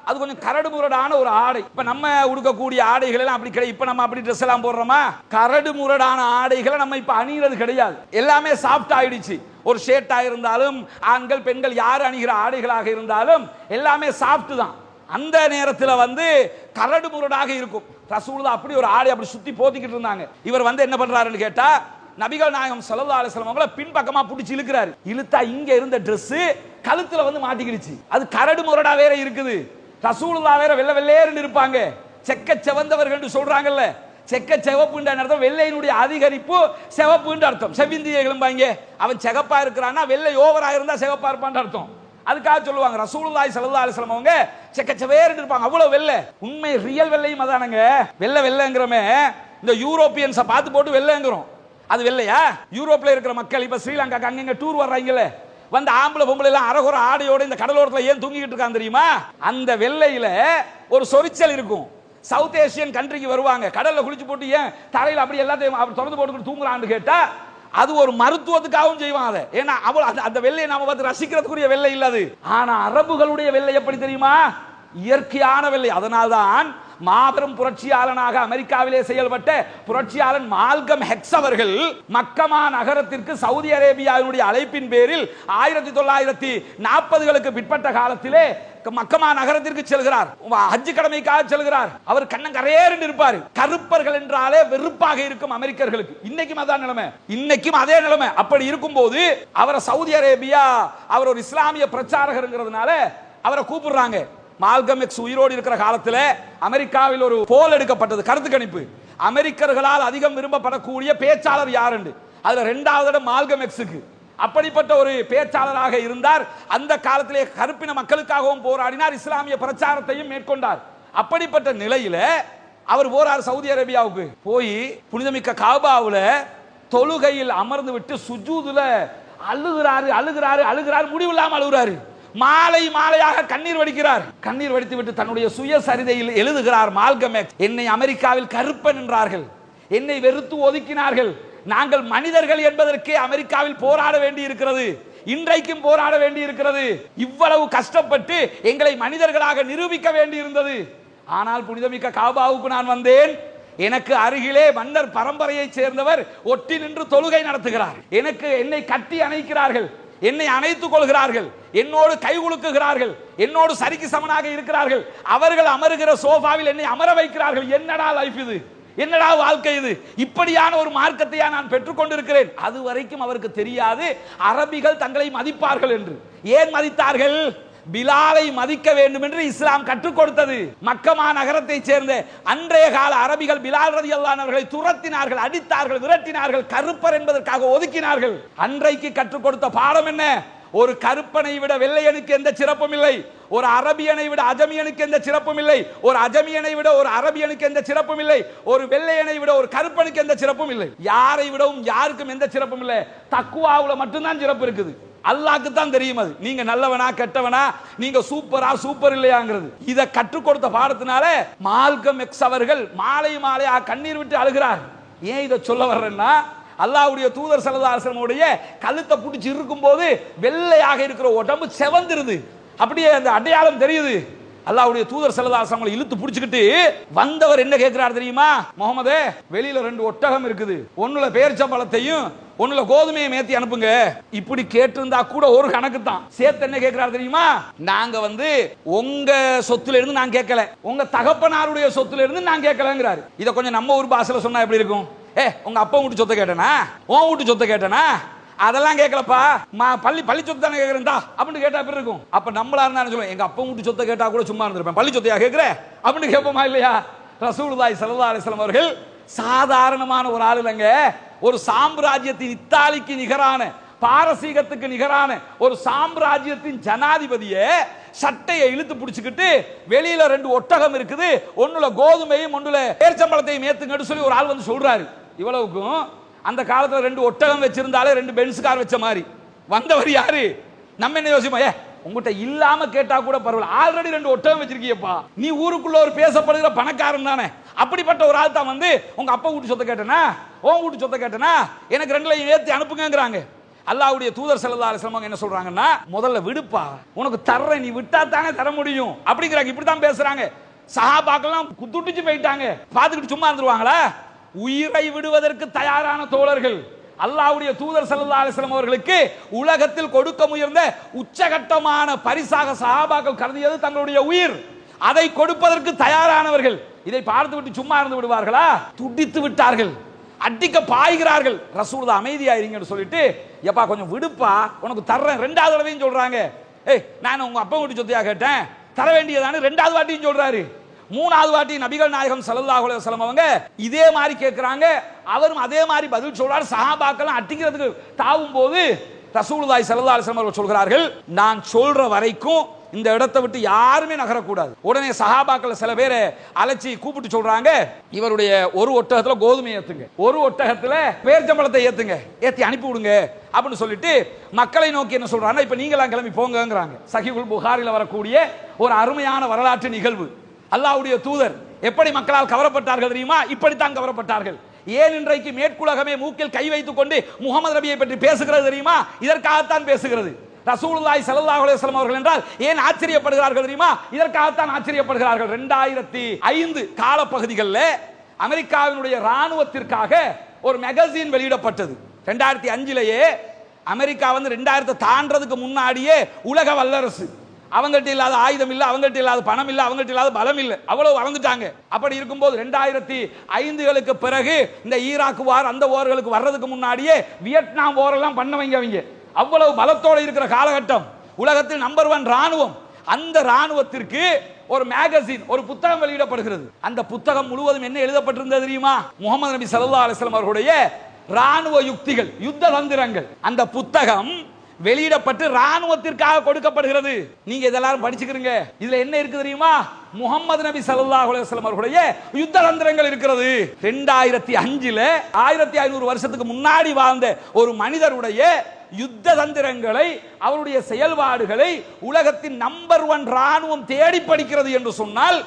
அது கொஞ்சம் கரடு முரடான ஒரு ஆடை. இப்ப நம்ம உடுக்கக்கூடிய ஆடைகள் எல்லாம் அப்படி கிடையாது. இப்ப நம்ம அப்படி ட்ரெஸ் எல்லாம் போடுறோமா? கரடு முரடான ஆடைகளை நம்ம இப்ப அணிகிறது கிடையாது. எல்லாமே சாஃப்ட் ஆயிடுச்சு. ஒரு ஷர்ட்டா இருந்தாலும் ஆண்கள் பெண்கள் யார் அணிகிற ஆடைகளாக இருந்தாலும் எல்லாமே சாஃப்ட் தான். அந்த நேரத்தில் வந்து கரடு முரடாக இருக்கும். ரசூலுல்லாஹ் அப்படி ஒரு ஆடை அப்படி சுத்தி போத்திக்கிட்டு இருந்தாங்க. இவர் வந்து என்ன பண்றாருன்னு கேட்டா, நபிகள் நாயகம் ஸல்லல்லாஹு அலைஹி வஸல்லம் அவங்கள பின்பக்கமா பிடிச்சி இழுக்கிறாரு. இழுத்தா இங்க இருந்த Dress கழுத்துல வந்து மாட்டிக்கிடுச்சு. அது கரடு முரடா வேற இருக்குது. ரசூலுல்லாஹ் வேற வெள்ளை வெள்ளையர்னு இருப்பாங்க, செக்க செவந்தவர்கள் என்று சொல்றாங்கல்ல. செக்க செவப்புன்ற அர்த்தம் வெள்ளையினுடைய அதிகரிப்பு, செவப்புன்ற அர்த்தம். செவிந்திய எழும்பாங்க, அவன் செகப்பா இருக்கிறான்னா வெள்ளை ஓவரா இருந்தா செகப்பா இருப்பான்னு அர்த்தம். அதுக்காக சொல்லுவாங்க ரசூலுல்லாஹி ஸல்லல்லாஹு அலைஹி வஸல்லம் அவங்க செக்க செவேர்னு இருப்பாங்க, அவ்வளவு வெள்ளை. உண்மை ரியல் வெள்ளையும் அதானங்க. வெள்ளை வெள்ளைங்கிறமே இந்த யூரோப்பியன்ஸை பார்த்து போட்டு வெள்ளைங்கிறோம், அது வெள்ளையா? யூரோப்ல இருக்கிற மக்கள் இப்ப ஸ்ரீலங்காக்கு அங்கங்க டூர் வர்றாங்கல்ல, வந்து ஆம்பளை பொம்பளை எல்லாம் அரகுற ஆடையோட இந்த கடலோரத்தில் ஏன் தூங்கிட்டு இருக்காங்க தெரியுமா? அந்த வெள்ளையில ஒரு சொரிச்சல் இருக்கும். சவுத் ஏசியன் கண்ட்ரிக்கு வருவாங்க, கடல்ல குளிச்சு போட்டு ஏன் தலையில அப்படி எல்லாத்தையும் திறந்து போட்டு தூங்குறான்னு கேட்டா அது ஒரு மருத்துவத்துக்காகவும் செய்வாங்க அதை. ஏன்னா அந்த வெள்ளையை நாம பார்த்து ரசிக்கிறதுக்குரிய வெள்ளை இல்ல அது. ஆனா அரபுகளுடைய வெள்ளை எப்படி தெரியுமா? இயற்கையான வெள்ளை. அதனால்தான் மாபெரும் புரட்சியாளனாக அமெரிக்காவிலே செயல்பட்ட புரட்சியாளன் மால்கம் எக்ஸ் அவர்கள் மக்கமா நகரத்திற்கு சவுதி அரேபியாவினுடைய அழைப்பின் பேரில் 1940களுக்கு பிற்பட்ட காலத்திலே மக்கமா நகரத்திற்கு செல்கிறார். ஹஜ் கடமைக்காக செல்கிறார். அவர் கண்ணங்கரையேறு இருப்பார். கருப்பர்கள் என்றாலே வெறுப்பாக இருக்கும் அமெரிக்கர்களுக்கு. இன்னைக்கும் அதான் நிலைமை, இன்னைக்கும் அதே நிலைமை. அப்படி இருக்கும்போது அவரை சவுதி அரேபியா, அவர் ஒரு இஸ்லாமிய பிரச்சாரகர்ங்கிறதுனால அவரை கூப்பிடுறாங்க. மால்கம் எக்ஸ் உயிரோடு இருக்கிற காலத்தில் அமெரிக்காவில் ஒரு போல் எடுக்கப்பட்டது, கருத்து கணிப்பு. அமெரிக்கர்களால் அதிகம் விரும்பப்படக்கூடிய பேச்சாளர் யார் என்று. அதுல இரண்டாவது இடம் மால்கம் எக்ஸுக்கு. அப்படிப்பட்ட ஒரு பேச்சாளராக இருந்தார். அந்த காலத்திலே கருப்பின மக்களுக்காகவும் போராடினார், இஸ்லாமிய பிரச்சாரத்தையும் மேற்கொண்டார். அப்படிப்பட்ட நிலையில அவர் போறார் சவுதி அரேபியாவுக்கு. போய் புனிதமிக்க காபாவுல தொழுகையில் அமர்ந்து விட்டு சுஜூதுல அழுகிறாரு அழுகிறாரு அழுகிறாரு, முடிவில்லாம அழுகிறாரு. மாலை மாலையாக கண்ணீர் வடிக்கிறார். கண்ணீர் வடித்து விட்டு தன்னுடைய சுயசரிதையில் எழுதுகிறார் மால்கம் எக்ஸ், என்னை அமெரிக்காவில் கருப்பன் என்றார்கள், என்னை வெறுத்து ஒதுக்கினார்கள், நாங்கள் மனிதர்கள் என்பதற்கே அமெரிக்காவில் போராட வேண்டி இருக்கிறது, இன்றைக்கும் போராட வேண்டி இருக்கிறது, இவ்வளவு கஷ்டப்பட்டு எங்களை மனிதர்களாக நிரூபிக்க வேண்டி இருந்தது. ஆனால் புனிதமிக்க காபாவுக்கு நான் வந்தேன், எனக்கு அருகிலே மன்னர் பரம்பரையை சேர்ந்தவர் ஒட்டி நின்று தொழுகை நடத்துகிறார், என்னை கட்டி அணைக்கிறார்கள், என்னை அணைத்துக் கொள்கிறார்கள், என்னோடு கை குலுக்குகிறார்கள், என்னோடு சரிக்கு சமனாக இருக்கிறார்கள், அவர்கள் அமருகிற சோபாவில் என்னை அமர வைக்கிறார்கள். என்னடா லைஃப் இது, என்னடா வாழ்க்கை இது, இப்படியான ஒரு மார்க்கத்தையா நான் பெற்றுக் கொண்டிருக்கிறேன். அது வரைக்கும் அவருக்கு தெரியாது அரபிகள் தங்களை மதிப்பார்கள் என்று. ஏன் மதித்தார்கள்? பிலாலை மதிக்க வேண்டும் என்று இஸ்லாம் கற்றுக் கொடுத்தது. மக்கமா நகரத்தை சேர்ந்த அன்றைய கால அரபிகள் பிலால் ரலியல்லாஹு அன்ஹு அவர்களை துரத்தினார்கள், அடித்தார்கள், விரட்டினார்கள், கருப்பர் என்பதற்காக ஒதுக்கினார்கள். அன்றைக்கு கற்றுக் கொடுத்த பாடம் என்ன? ஒரு கருப்பனை விட வெள்ளையனுக்கு எந்த சிறப்பும் இல்லை, ஒரு அரபியனை விட அஜமியனுக்கு எந்த சிறப்பும் இல்லை, ஒரு அஜமியனை விட ஒரு அரபியனுக்கு எந்த சிறப்பும் இல்லை, ஒரு வெள்ளையனை விட ஒரு கருப்பனுக்கு எந்த சிறப்பும் இல்லை, யாரை விடவும் யாருக்கும் எந்த சிறப்பும் இல்லை. தக்குவாவுல மட்டும்தான் சிறப்பு இருக்குது. அல்லாஹ்க்கு தான் தெரியும் அது, நீங்க நல்லவனா கெட்டவனா, நீங்க சூப்பரா சூப்பர் இல்லையாங்கிறது. இதை கற்றுக் கொடுத்த பாடத்தினால மால்கம் எக்ஸ் அவர்கள் மாலை மாலையா கண்ணீர் விட்டு அழுகிறார். ஏன் இதை சொல்ல வர்றேன்னா, அல்லாஹ்வுடைய தூதர் ஸல்லல்லாஹு அலைஹி வஸல்லம் உடைய கழுத்தை பிடிச்சி இருக்கும்போது வெள்ளையாக இருக்கிற உடம்பு செவந்திருது, அப்படியே அந்த அடையாளம் தெரியுது. அல்லாஹ்வுடைய தூதர் ஸல்லல்லாஹு அலைஹி வஸல்லம் இழுத்து பிடிச்சிக்கிட்டு வந்தவர் என்ன கேட்கிறார் தெரியுமா? முகமதே, வெளியில 2 ஒட்டகம் இருக்குது, ஒண்ணுல பேரிச்சம்பழத்தையும் ஒண்ணுல கோதுமையை மேத்தி அனுப்புங்க. இப்படி கேட்டிருந்தா கூட ஒரு கணக்கு தான். சேர்த்து என்ன கேட்கிறார் தெரியுமா? நாங்க உங்க சொத்துல இருந்து நான் கேட்கல, உங்க தகப்பனாருடைய சொத்துல இருந்து நான் கேட்கலங்கிறாரு. இத கொஞ்சம் நம்ம ஊர் பாஷையில சொன்னா எப்படி இருக்கும்? உங்க அப்பா வீட்டு சொத்தை கேட்டனா, உன் வீட்டு சொத்தை கேட்டனா, அதெல்லாம் கேட்கலப்பா, பள்ளி சொத்து தானே கேட்கறா அப்படின்னு கேட்டா எப்படி இருக்கும்? அப்ப நம்மளா இருந்தா சொல்லுவோம், எங்க அப்பா வீட்டு சொத்தை கேட்டா கூட சும்மா இருந்திருப்பேன், பள்ளி சொத்தையா கேட்கிற அப்படின்னு கேட்போமா இல்லையா? ரசூலுல்லாஹி ஸல்லல்லாஹு அலைஹி வஸல்லம் அவர்கள் சாதாரணமான ஒரு ஆள் இல்லைங்க, ஒரு சாம்ராஜ்யத்தின் இத்தாலிக்கு நிகரான, பாரசீகத்துக்கு நிகரான ஒரு சாம்ராஜ்யத்தின் ஜனாதிபதியை சட்டையை இழுத்து பிடிச்சுக்கிட்டு வெளியில 2 ஒட்டகம் இருக்குது, ஒண்ணுல கோதுமையும் ஒண்ணுல பேரிச்சம்பழத்தையும் ஏத்துங்கன்னு சொல்லி ஒரு ஆள் சொல்றாரு. இவ்வளவுக்கும் அந்த காலத்துல 2 ஒட்டகம் வச்சிருந்தாலே 2 பென்ஸ் கார் வச்ச மாதிரி. வந்தவர் யாரு? நம்ம என்ன யோசிப்போம், உங்ககிட்ட இல்லாம கேட்டா கூட பரவாயில்ல, ஆல்ரெடி 2 ஒட்டகம் வச்சிருக்கியப்பா, நீ ஊருக்குள்ள ஒரு பேசப்படுகிற பணக்காரன் தானே. அப்படிப்பட்ட ஒரு ஆள் தான் உங்க அப்பா வீட்டு சொத்தை கேட்டனா, உன் வீட்டு சொத்தை கேட்டனா, எனக்கு 2லையும் ஏத்தி அனுப்புங்கிறாங்க. அல்லாஹ்வுடைய தூதர் ஸல்லல்லாஹு அலைஹி வஸல்லம் என்ன சொல்றாங்கன்னா, முதல்ல விடுப்பா, உனக்கு தர்றேன், நீ விட்டா தானே தர முடியும் அப்படிங்கிறாங்க. இப்படித்தான் பேசுறாங்க. சஹாபாக்கெல்லாம் குத்துட்டிச்சு போயிட்டாங்க, பாத்துக்கிட்டு சும்மா இருந்துருவாங்களா? உயிரை விடுவதற்கு தயாரான தோழர்கள். அல்லாஹ்வுடைய தூதர் ஸல்லல்லாஹு அலைஹி வஸல்லம் அவர்களுக்கு உலகத்தில் கொடுக்க முயன்ற உச்சகட்டமான பரிசாக சஹாபாக்கள் கருதியது தங்களுடைய உயிர். அதை கொடுப்பதற்கு தயாரானவர்கள். இதை பார்த்து விட்டு சும்மா இருந்து விடுவார்களா? துடித்து விட்டார்கள், அடிக்க பாய்கிறார்கள். ரசூலுல்லாஹ் அமைதியாயிருங்கன்னு சொல்லிட்டு, எப்பா கொஞ்சம் விடுப்பா, உனக்கு தர்றேன் 2வது தடவையும் சொல்றாங்க. நான் உங்க அப்பா வீட்டு சொத்தையா கேட்டேன், தர வேண்டியதானே 2வது வாட்டியும் சொல்றாரு. 3வது வாட்டி நபிகள் நாயகம் ஸல்லல்லாஹு அலைஹி வஸல்லம் அவங்க இதே மாதிரி கேட்கிறாங்க, அவரும் அதே மாதிரி பதில் சொல்றாரு. சஹாபாக்கள் அட்டிக்கிறதுக்கு தாவும் போது ரசூலுல்லாஹி ஸல்லல்லாஹு அலைஹி வஸல்லம் அவர்கள் சொல்கிறார்கள், நான் சொல்ற வரைக்கும் இந்த இடத்தை விட்டு யாருமே நகரக்கூடாது. உடனே சஹாபாக்கள் சில பேரை அழைச்சி கூப்பிட்டு சொல்றாங்க, இவருடைய ஒரு ஒட்டகத்துல கோதுமை ஏத்துங்க, ஒரு ஒட்டகத்துல பேரிச்சம்பழத்தை ஏத்துங்க, ஏத்தி அனுப்பி விடுங்க அப்படின்னு சொல்லிட்டு மக்களை நோக்கி என்ன சொல்றாங்க, இப்ப நீங்களாம் கிளம்பி போங்கிறாங்க. சஹீஹுல் புகாரில வரக்கூடிய ஒரு அருமையான வரலாற்று நிகழ்வு. அல்லாஹ்வுடைய தூதர் எப்படி மக்களால் கவரப்பட்டார்கள் தெரியுமா? இப்படித்தான் கவரப்பட்டார்கள். ஏன் இன்றைக்கு மேற்குலகமே மூக்கில் கை வைத்துக் கொண்டு முகமது நபியை பற்றி பேசுகிறது தெரியுமா? இதற்காகத்தான் பேசுகிறது. ரசூலுல்லாஹி ஸல்லல்லாஹு அலைஹி வஸல்லம் அவர்கள் என்றால் ஏன் ஆச்சரியப்படுகிறார்கள் தெரியுமா? இதற்காகத்தான் ஆச்சரியப்படுகிறார்கள். 2005 காலப்பகுதிகளில் அமெரிக்காவினுடைய ராணுவத்திற்காக ஒரு மேகசின் வெளியிடப்பட்டது. 2005லேயே அமெரிக்கா 2000 தாண்டறதுக்கு முன்னாடியே உலக வல்லரசு. அவங்கள்ட்ட இல்லாத ஆயுதம் இல்லை, அவங்கள்ட்ட இல்லாத பணம் இல்லை, அவங்கள்ட்ட இல்லாத பலம் இல்லை, அவ்வளவு வளர்ந்துட்டாங்க. அப்படி இருக்கும்போது 2005களுக்கு பிறகு இந்த ஈராக் வார் அந்த வார்களுக்கு வர்றதுக்கு முன்னாடியே வியட்நாம் வார் எல்லாம் பண்ணவங்க. அவங்க அவ்வளவு பலத்தோடு இருக்கிற காலகட்டம். உலகத்தில் நம்பர் 1 ராணுவம். அந்த ராணுவத்திற்கு ஒரு மேகசின், ஒரு புத்தகம் வெளியிடப்படுகிறது. அந்த புத்தகம் முழுவதும் என்ன எழுதப்பட்டிருந்தது தெரியுமா? முகமது நபி ஸல்லல்லாஹு அலைஹி வஸல்லம் அவர்களுடைய ராணுவ யுக்திகள், யுத்த தந்திரங்கள். அந்த புத்தகம் வெளியிடப்பட்டு ராணுவத்திற்காக கொடுக்கப்படுகிறது. நீங்க இதெல்லாம் படிச்சுக்கிறீங்க. இதுல என்ன இருக்கு தெரியுமா? முகமது நபி ஸல்லல்லாஹு அலைஹி வஸல்லம் அவர்களுடைய யுத்த தந்திரங்கள் இருக்கிறது. 2005ல 1500 வருஷத்துக்கு முன்னாடி வாழ்ந்த ஒரு மனிதருடைய யுத்த தந்திரங்களை, அவருடைய செயல்பாடுகளை உலகத்தின் நம்பர் 1 ராணுவம் தேடி படிக்கிறது என்று சொன்னால்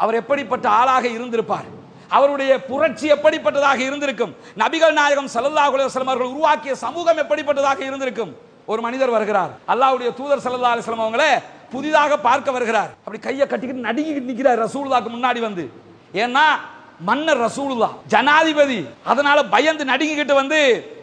அவர் எப்படிப்பட்ட ஆளாக இருந்திருப்பார்? அவருடைய புரட்சி எப்படிப்பட்டதாக இருந்திருக்கும்? நபிகள் நாயகம் ஸல்லல்லாஹு அலைஹி வஸல்லம் அவர்கள் உருவாக்கிய சமூகம் எப்படிப்பட்டதாக இருந்திருக்கும்? ஒரு மனிதர் வருகிறார், அல்லாஹ்வுடைய தூதர் ஸல்லல்லாஹு அலைஹி வஸல்லம் அவங்களே புதிதாக பார்க்க வருகிறார். அப்படி கையை கட்டிக்கிட்டு நடுங்கிட்டு நிற்கிறார் ரசூலுல்லாஹ்க்கு முன்னாடி வந்து. ஏன்னா மன்னர் ரசூலுல்லாஹ், ஜனாதிபதி, அதனால பயந்து நடுங்கிக்கிட்டு வந்து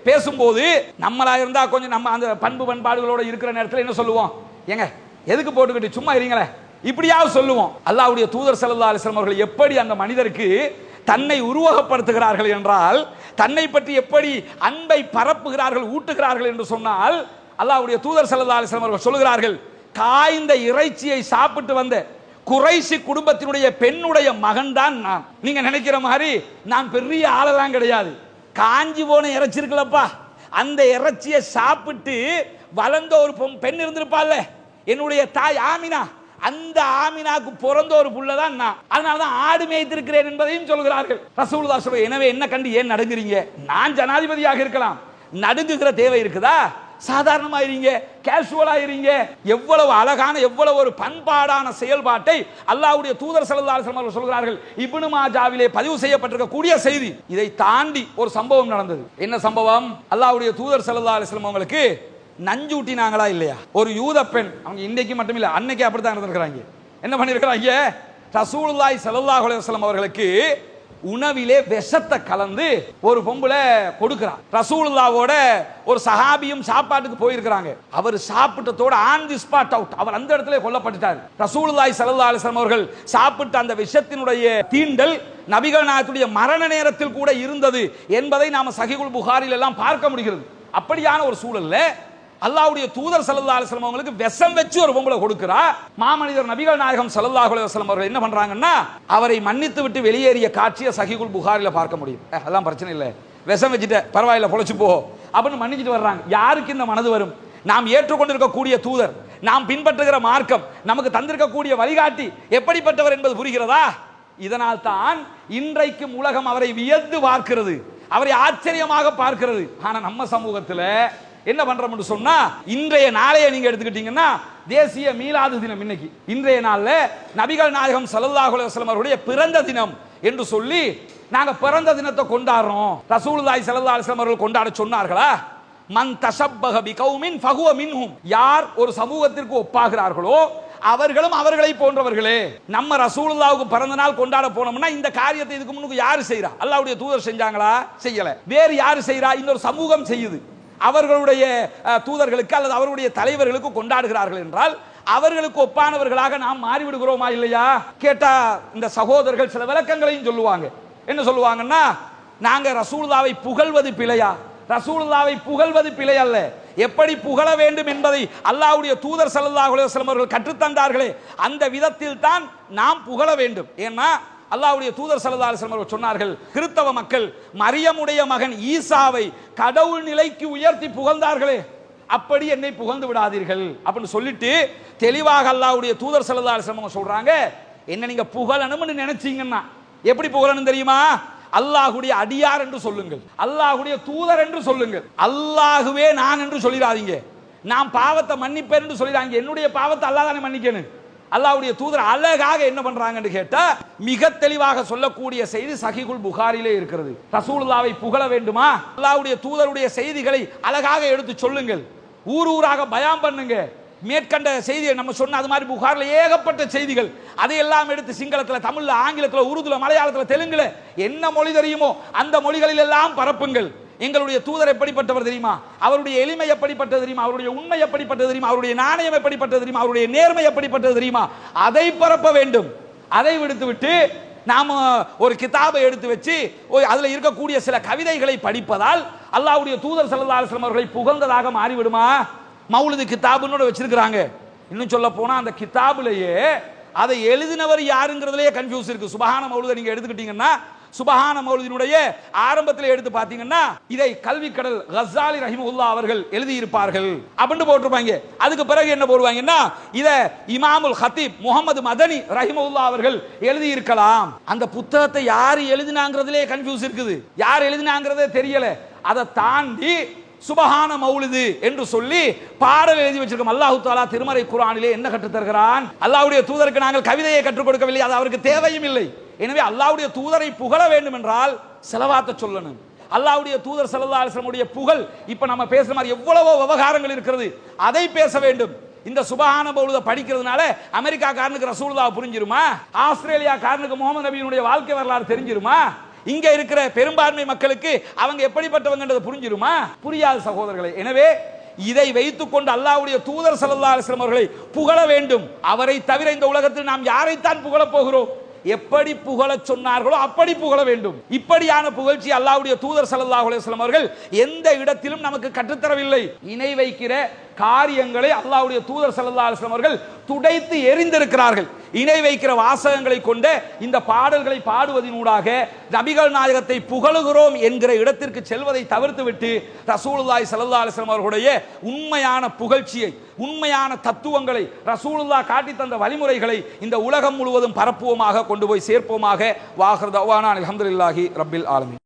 பேசும்போது நம்மளா இருந்தா கொஞ்சம் நம்ம அந்த பண்பு பண்பாடுகளோட இருக்கிற நேரத்தில் என்ன சொல்லுவோம்? ஏங்க எதுக்கு போட்டுக்கிட்டு சும்மா இருங்களே, இப்படியாவது சொல்லுவோம். அல்லாஹ்வுடைய தூதர் ஸல்லல்லாஹு அலைஹி வஸல்லம் அவர்கள் எப்படி அந்த மனிதருக்கு தன்னை உருவகப்படுத்துகிறார்கள் என்றால், தன்னை பற்றி எப்படி அன்பை பரப்புகிறார்கள், ஊட்டுகிறார்கள் என்று சொன்னால், அல்லாஹ்வுடைய தூதர் ஸல்லல்லாஹு அலைஹி வஸல்லம் அவர்கள் சொல்கிறார்கள், காய்ந்த இறைச்சியை சாப்பிட்டு வந்த குறைஷி குடும்பத்தினுடைய பெண்ணுடைய மகன் தான் நான். நீங்க நினைக்கிற மாதிரி நான் பெரிய ஆளெல்லாம் கிடையாது. காஞ்சி போன இறைச்சி இருக்குல்லப்பா, அந்த இறைச்சியை சாப்பிட்டு வளர்ந்த ஒரு பெண் இருந்திருப்பாள்ல, என்னுடைய தாய் ஆமினா, அந்த ஆமினாக்கு பிறந்த ஒரு புள்ள தான் நான். அதனாலதான் ஆடு மேய்த்திருக்கிறேன் என்பதையும் சொல்கிறார்கள். ரசூலுல்லாஹ் சொல்றாங்க, எனவே என்ன கண்டு ஏன் நடுங்குறீங்க? நான் ஜனாதிபதியாக இருக்கலாம், நடுங்குகிற தேவை இருக்குதா? சாதாரணமா இருங்க, கேஷுவலா இருங்க. எவ்வளவு அழகான, எவ்வளவு ஒரு பண்பாடான செயல்பாட்டை அல்லாஹ்வுடைய தூதர் ஸல்லல்லாஹு அலைஹி வஸல்லம் சொல்கிறார்கள். இப்னு மாஜாவிலே பதிவு செய்யப்பட்டிருக்க கூடிய செய்தி. இதை தாண்டி ஒரு சம்பவம் நடந்தது. என்ன சம்பவம்? அல்லாஹ்வுடைய தூதர் ஸல்லல்லாஹு அலைஹி வஸல்லம் அவங்களுக்கு நஞ்சு ஊட்டினாங்களா இல்லையா? ஒரு யூத பெண், அவங்க இன்னைக்கு மட்டும் இல்ல அன்னைக்கு அப்படித்தான் இருந்திருக்கிறாங்க. என்ன பண்ணிருக்கிறாங்க? ரசூலுல்லாஹி ஸல்லல்லாஹு அலைஹி வஸல்லம் அவர்களுக்கு உணவிலே விஷத்தை கலந்து ஒரு பொம்பளை கொடுக்கிறார். ரசூலுல்லாவோட ஒரு சஹாபியும் சாப்பாட்டுக்கு போயிருக்கிறாங்க. அவர் சாப்பிட்டதோட ஆன் தி ஸ்பாட் அவுட், அவர் அந்த இடத்துல கொல்லப்பட்டார். ரசூலுல்லாஹி ஸல்லல்லாஹு அலைஹி வஸல்லம் அவர்கள் சாப்பிட்ட அந்த விஷத்தினுடைய தீண்டல் நபிகள் நாயகத்துடைய மரண நேரத்தில் கூட இருந்தது என்பதை நாம சஹீஹுல் புகாரில எல்லாம் பார்க்க முடிகிறது. அப்படியான ஒரு சூழல்ல அல்லாஹ்வுடைய தூதர் ஸல்லல்லாஹு அலைஹி வஸல்லம் அவங்களுக்கு விஷம் வச்சு ஒரு பொம்பளை கொடுக்கிறா. மாமனிதர் நபிகள் நாயகம் ஸல்லல்லாஹு அலைஹி வஸல்லம் அவர்கள் என்ன பண்றாங்கன்னா, அவரை மன்னித்து விட்டு வெளியேறிய காட்சியை சஹீஹுல் புகாரில பார்க்க முடியும். அதெல்லாம் பிரச்சனை இல்லை, விஷம் வச்சுட்ட பரவாயில்ல, பொழைச்சு போ அப்படின்னு மன்னிச்சிட்டு வர்றாங்க. யாருக்கு இந்த மனது வரும்? நாம் ஏற்றுக்கொண்டிருக்கக்கூடிய தூதர், நாம் பின்பற்றுகிற மார்க்கம், நமக்கு தந்திருக்கக்கூடிய வழிகாட்டி எப்படிப்பட்டவர் என்பது புரிகிறதா? இதனால் தான் இன்றைக்கும் உலகம் அவரை வியந்து பார்க்கிறது, அவரை ஆச்சரியமாக பார்க்கிறது. ஆனா நம்ம சமூகத்தில் என்ன பண்றோம்னு சொன்னா, இன்றைய நாளைய நீங்க எடுத்துக்கிட்டீங்கன்னா தேசிய மீலாது தினம். இன்னைக்கு இன்றைய நாள்ல நபிகள் நாயகம் ஸல்லல்லாஹு அலைஹி வஸல்லம் அவருடைய பிறந்த தினம் என்று சொல்லி நாங்க பிறந்த தினத்தை கொண்டாடுறோம். ரசூலுல்லாஹி ஸல்லல்லாஹு அலைஹி வஸல்லம் அவர்கள் கொண்டாட சொன்னார்களா? மன் தஷப்பஹ பிகௌமின் ஃபஹுவ மின்ஹும், யார் ஒரு சமூகத்திற்கு ஒப்பாகிறார்களோ அவர்களும் அவர்களை போன்றவர்களே. நம்ம ரசூலுல்லாஹ்வுக்கு பிறந்த நாள் கொண்டாட போனோம்னா இந்த காரியத்தை இதுக்கு முன்னுக்கு யாரு செய்றா? அல்லாஹ்வுடைய தூதர் செஞ்சாங்களா? செய்யல. வேறு யாரு செய்றா? இன்னொரு சமூகம் செய்யுது. அவர்களுடைய தூதர்களுக்கு அல்லது அவருடைய தலைவர்களுக்கு கொண்டாடுகிறார்கள் என்றால் அவர்களுக்கு ஒப்பானவர்களாக நாம் மாறிவிடுகிறோமா இல்லையா? கேட்டா இந்த சகோதரர்கள் சில விளக்கங்களையும் சொல்லுவாங்க. என்ன சொல்லுவாங்கன்னா, நாங்க ரசூலுல்லாஹ்வை புகழ்வது பிழையா? ரசூலுல்லாஹ்வை புகழ்வது பிழை அல்ல, எப்படி புகழ வேண்டும் என்பதை அல்லாஹ்வுடைய தூதர் ஸல்லல்லாஹு அலைஹி வஸல்லம் அவர்கள் கற்றுத்தந்தார்களே அந்த விதத்தில் தான் நாம் புகழ வேண்டும். ஏன்னா அல்லாஹ்வுடைய தூதர் ஸல்லல்லாஹு அலைஹி வஸல்லம் அவர்கள் சொன்னார்கள், கிறிஸ்தவ மக்கள் மரியமுடைய மகன் ஈசாவை கடவுள் நிலைக்கு உயர்த்தி புகழ்ந்தார்களே, அப்படி என்னை புகழ்ந்து விடாதீர்கள் அப்படின்னு சொல்லிட்டு தெளிவாக அல்லாஹ்வுடைய தூதர் ஸல்லல்லாஹு அலைஹி வஸல்லம் சொல்றாங்க, என்ன நீங்க புகழணும்னு நினைச்சீங்கன்னா எப்படி புகழணும் தெரியுமா? அல்லாஹ்வுடைய அடியார் என்று சொல்லுங்கள், அல்லாஹ்வுடைய தூதர் என்று சொல்லுங்கள். அல்லாஹ்வே நான் என்று சொல்லிடாதீங்க, நான் பாவத்தை மன்னிப்பேன் என்று சொல்லிடாங்க. என்னுடைய பாவத்தை அல்லாஹ் தானே மன்னிக்கணும். அல்லாஹ்வுடைய தூதர் அழகாக என்ன பண்றாங்கன்னு கேட்டா மிக தெளிவாக சொல்லக்கூடிய செய்தி சஹீஹுல் புகாரிலே இருக்கிறது. ரசூலுல்லாஹ்வை புகழ வேண்டுமா? அல்லாஹ்வுடைய தூதருடைய செய்திகளை அழகாக எடுத்து சொல்லுங்கள். ஊர் ஊராக பயான் பண்ணுங்க. மேற்கண்ட செய்தியை நம்ம சொன்ன அது மாதிரி புகார்ல ஏகப்பட்ட செய்திகள், அதையெல்லாம் எடுத்து சிங்களத்தில், தமிழ்ல, ஆங்கிலத்தில், உருதுல, மலையாளத்தில், தெலுங்குல என்ன மொழி தெரியுமோ அந்த மொழிகளில் எல்லாம் பரப்புங்கள். எங்களுடைய தூதர் எப்படிப்பட்டவர் தெரியுமா, அவருடைய எளிமை எப்படிப்பட்டது தெரியுமா, அவருடைய உண்மை எப்படிப்பட்டது தெரியுமா, அவருடைய நாணயம் எப்படிப்பட்டது தெரியுமா, அவருடைய நேர்மை எப்படிப்பட்டது தெரியுமா, அதை பரப்ப வேண்டும். அதை விடுத்துவிட்டு நாம ஒரு கிதாபை எடுத்து வச்சு அதுல இருக்கக்கூடிய சில கவிதைகளை படிப்பதால் அல்லாஹ்வுடைய தூதர் ஸல்லல்லாஹு அலைஹி வஸல்லம் அவர்களை புகழ்ந்ததாக மாறிவிடுமா? மௌலிது கிதாபுன்னு வச்சிருக்கிறாங்க. இன்னும் சொல்ல போனா அந்த கிதாபுலயே அதை எழுதினவர் யாருங்கிறதுலயே கன்ஃபியூஸ் இருக்கு. சுபஹான மௌலிதை நீங்க எடுத்துக்கிட்டீங்கன்னா, சுபஹான மௌலிதினுடைய ஆரம்பத்தில் எடுத்து பார்த்தீங்கன்னா இதை கல்வி கடல் கஸாலி ரஹிமஹுல்லாஹ் அவர்கள் எழுதி இருப்பார்கள் அப்படின்னு போட்டிருப்பாங்க. அதுக்கு பிறகு என்ன போடுவாங்கன்னா இத இமாமுல் ஹத்தீப் முகமது மதனி ரஹிமஹுல்லாஹ் அவர்கள் எழுதி இருக்கலாம். அந்த புத்தகத்தை யார் எழுதினாங்கிறதுலே கன்ஃபியூஸ் இருக்குது, யார் எழுதினாங்கிறதே தெரியல. அதை தாண்டி சுபஹான மௌலிது என்று சொல்லி பாடல் எழுதி வச்சிருக்கோம். அல்லாஹ் தஆலா திருமறை குர்ஆனிலே என்ன கற்றுத் தருகிறான்? அல்லாஹ்வுடைய தூதருக்கு நாங்கள் கவிதையை கற்றுக் கொடுக்கவில்லை, அது அவருக்கு தேவையும் இல்லை. எனவே அல்லாஹ்வுடைய தூதரை புகழ வேண்டும் என்றால் ஸலவாத்தை சொல்லணும். அல்லாஹ்வுடைய தூதர் ஸல்லல்லாஹு அலைஹி வஸல்லம் உடைய புகழ் இப்ப நம்ம பேசுற மாதிரி எவ்வளவோ விவகாரங்கள் இருக்கிறது, அதை பேச வேண்டும். இந்த சுபஹான மௌலிதை படிக்கிறதுனால அமெரிக்காக்காரனுக்கு ரசூலுல்லாஹ் புரிஞ்சிருமா? ஆஸ்திரேலியாக்காரனுக்கு முகமது நபியினுடைய வாழ்க்கை வரலாறு தெரிஞ்சிருமா? இங்க இருக்கிற பெரும்பான்மை மக்களுக்கு அவங்க எப்படிப்பட்டவங்கன்றது புரிஞ்சிருமா? புரியாது சகோதரர்களே. எனவே இதை வைத்துக் கொண்டு அல்லாஹ்வுடைய தூதர் ஸல்லல்லாஹு அலைஹி வஸல்லம் அவர்களை புகழ வேண்டும். அவரை தவிர இந்த உலகத்தில் நாம் யாரைத்தான் புகழப் போகிறோம்? எப்படி புகழ சொன்னார்களோ அப்படி புகழ வேண்டும். இப்படியான புகழ்ச்சி அல்லாஹ்வுடைய தூதர் ஸல்லல்லாஹு அலைஹி வஸல்லம் அவர்கள் எந்த இடத்திலும் நமக்கு கற்றுத்தரவில்லை. இணை வைக்கிற காரியங்களை அல்லாஹ்வுடைய தூதர் ஸல்லல்லாஹு அலைஹி வஸல்லம் அவர்கள் துடைத்து எறிந்திருக்கிறார்கள். இணை வைக்கிற வாசகங்களை கொண்ட இந்த பாடல்களை பாடுவதனூடாக நபிகள் நாயகத்தை புகழுகிறோம் என்கிற இடத்திற்கு செல்வதை தவிர்த்துவிட்டு ரசூலுல்லாஹி ஸல்லல்லாஹு அலைஹி வஸல்லம் அவர்களுடைய உண்மையான புகழ்ச்சியை, உண்மையான தத்துவங்களை, ரசூலுல்லாஹ் காட்டி தந்த வழிமுறைகளை இந்த உலகம் முழுவதும் பரப்புவோமாக, கொண்டு போய் சேர்ப்போமாக. வாஹிர் தஅவானா அல்ஹம்துலில்லாஹி ரப்பில் ஆலமீன்.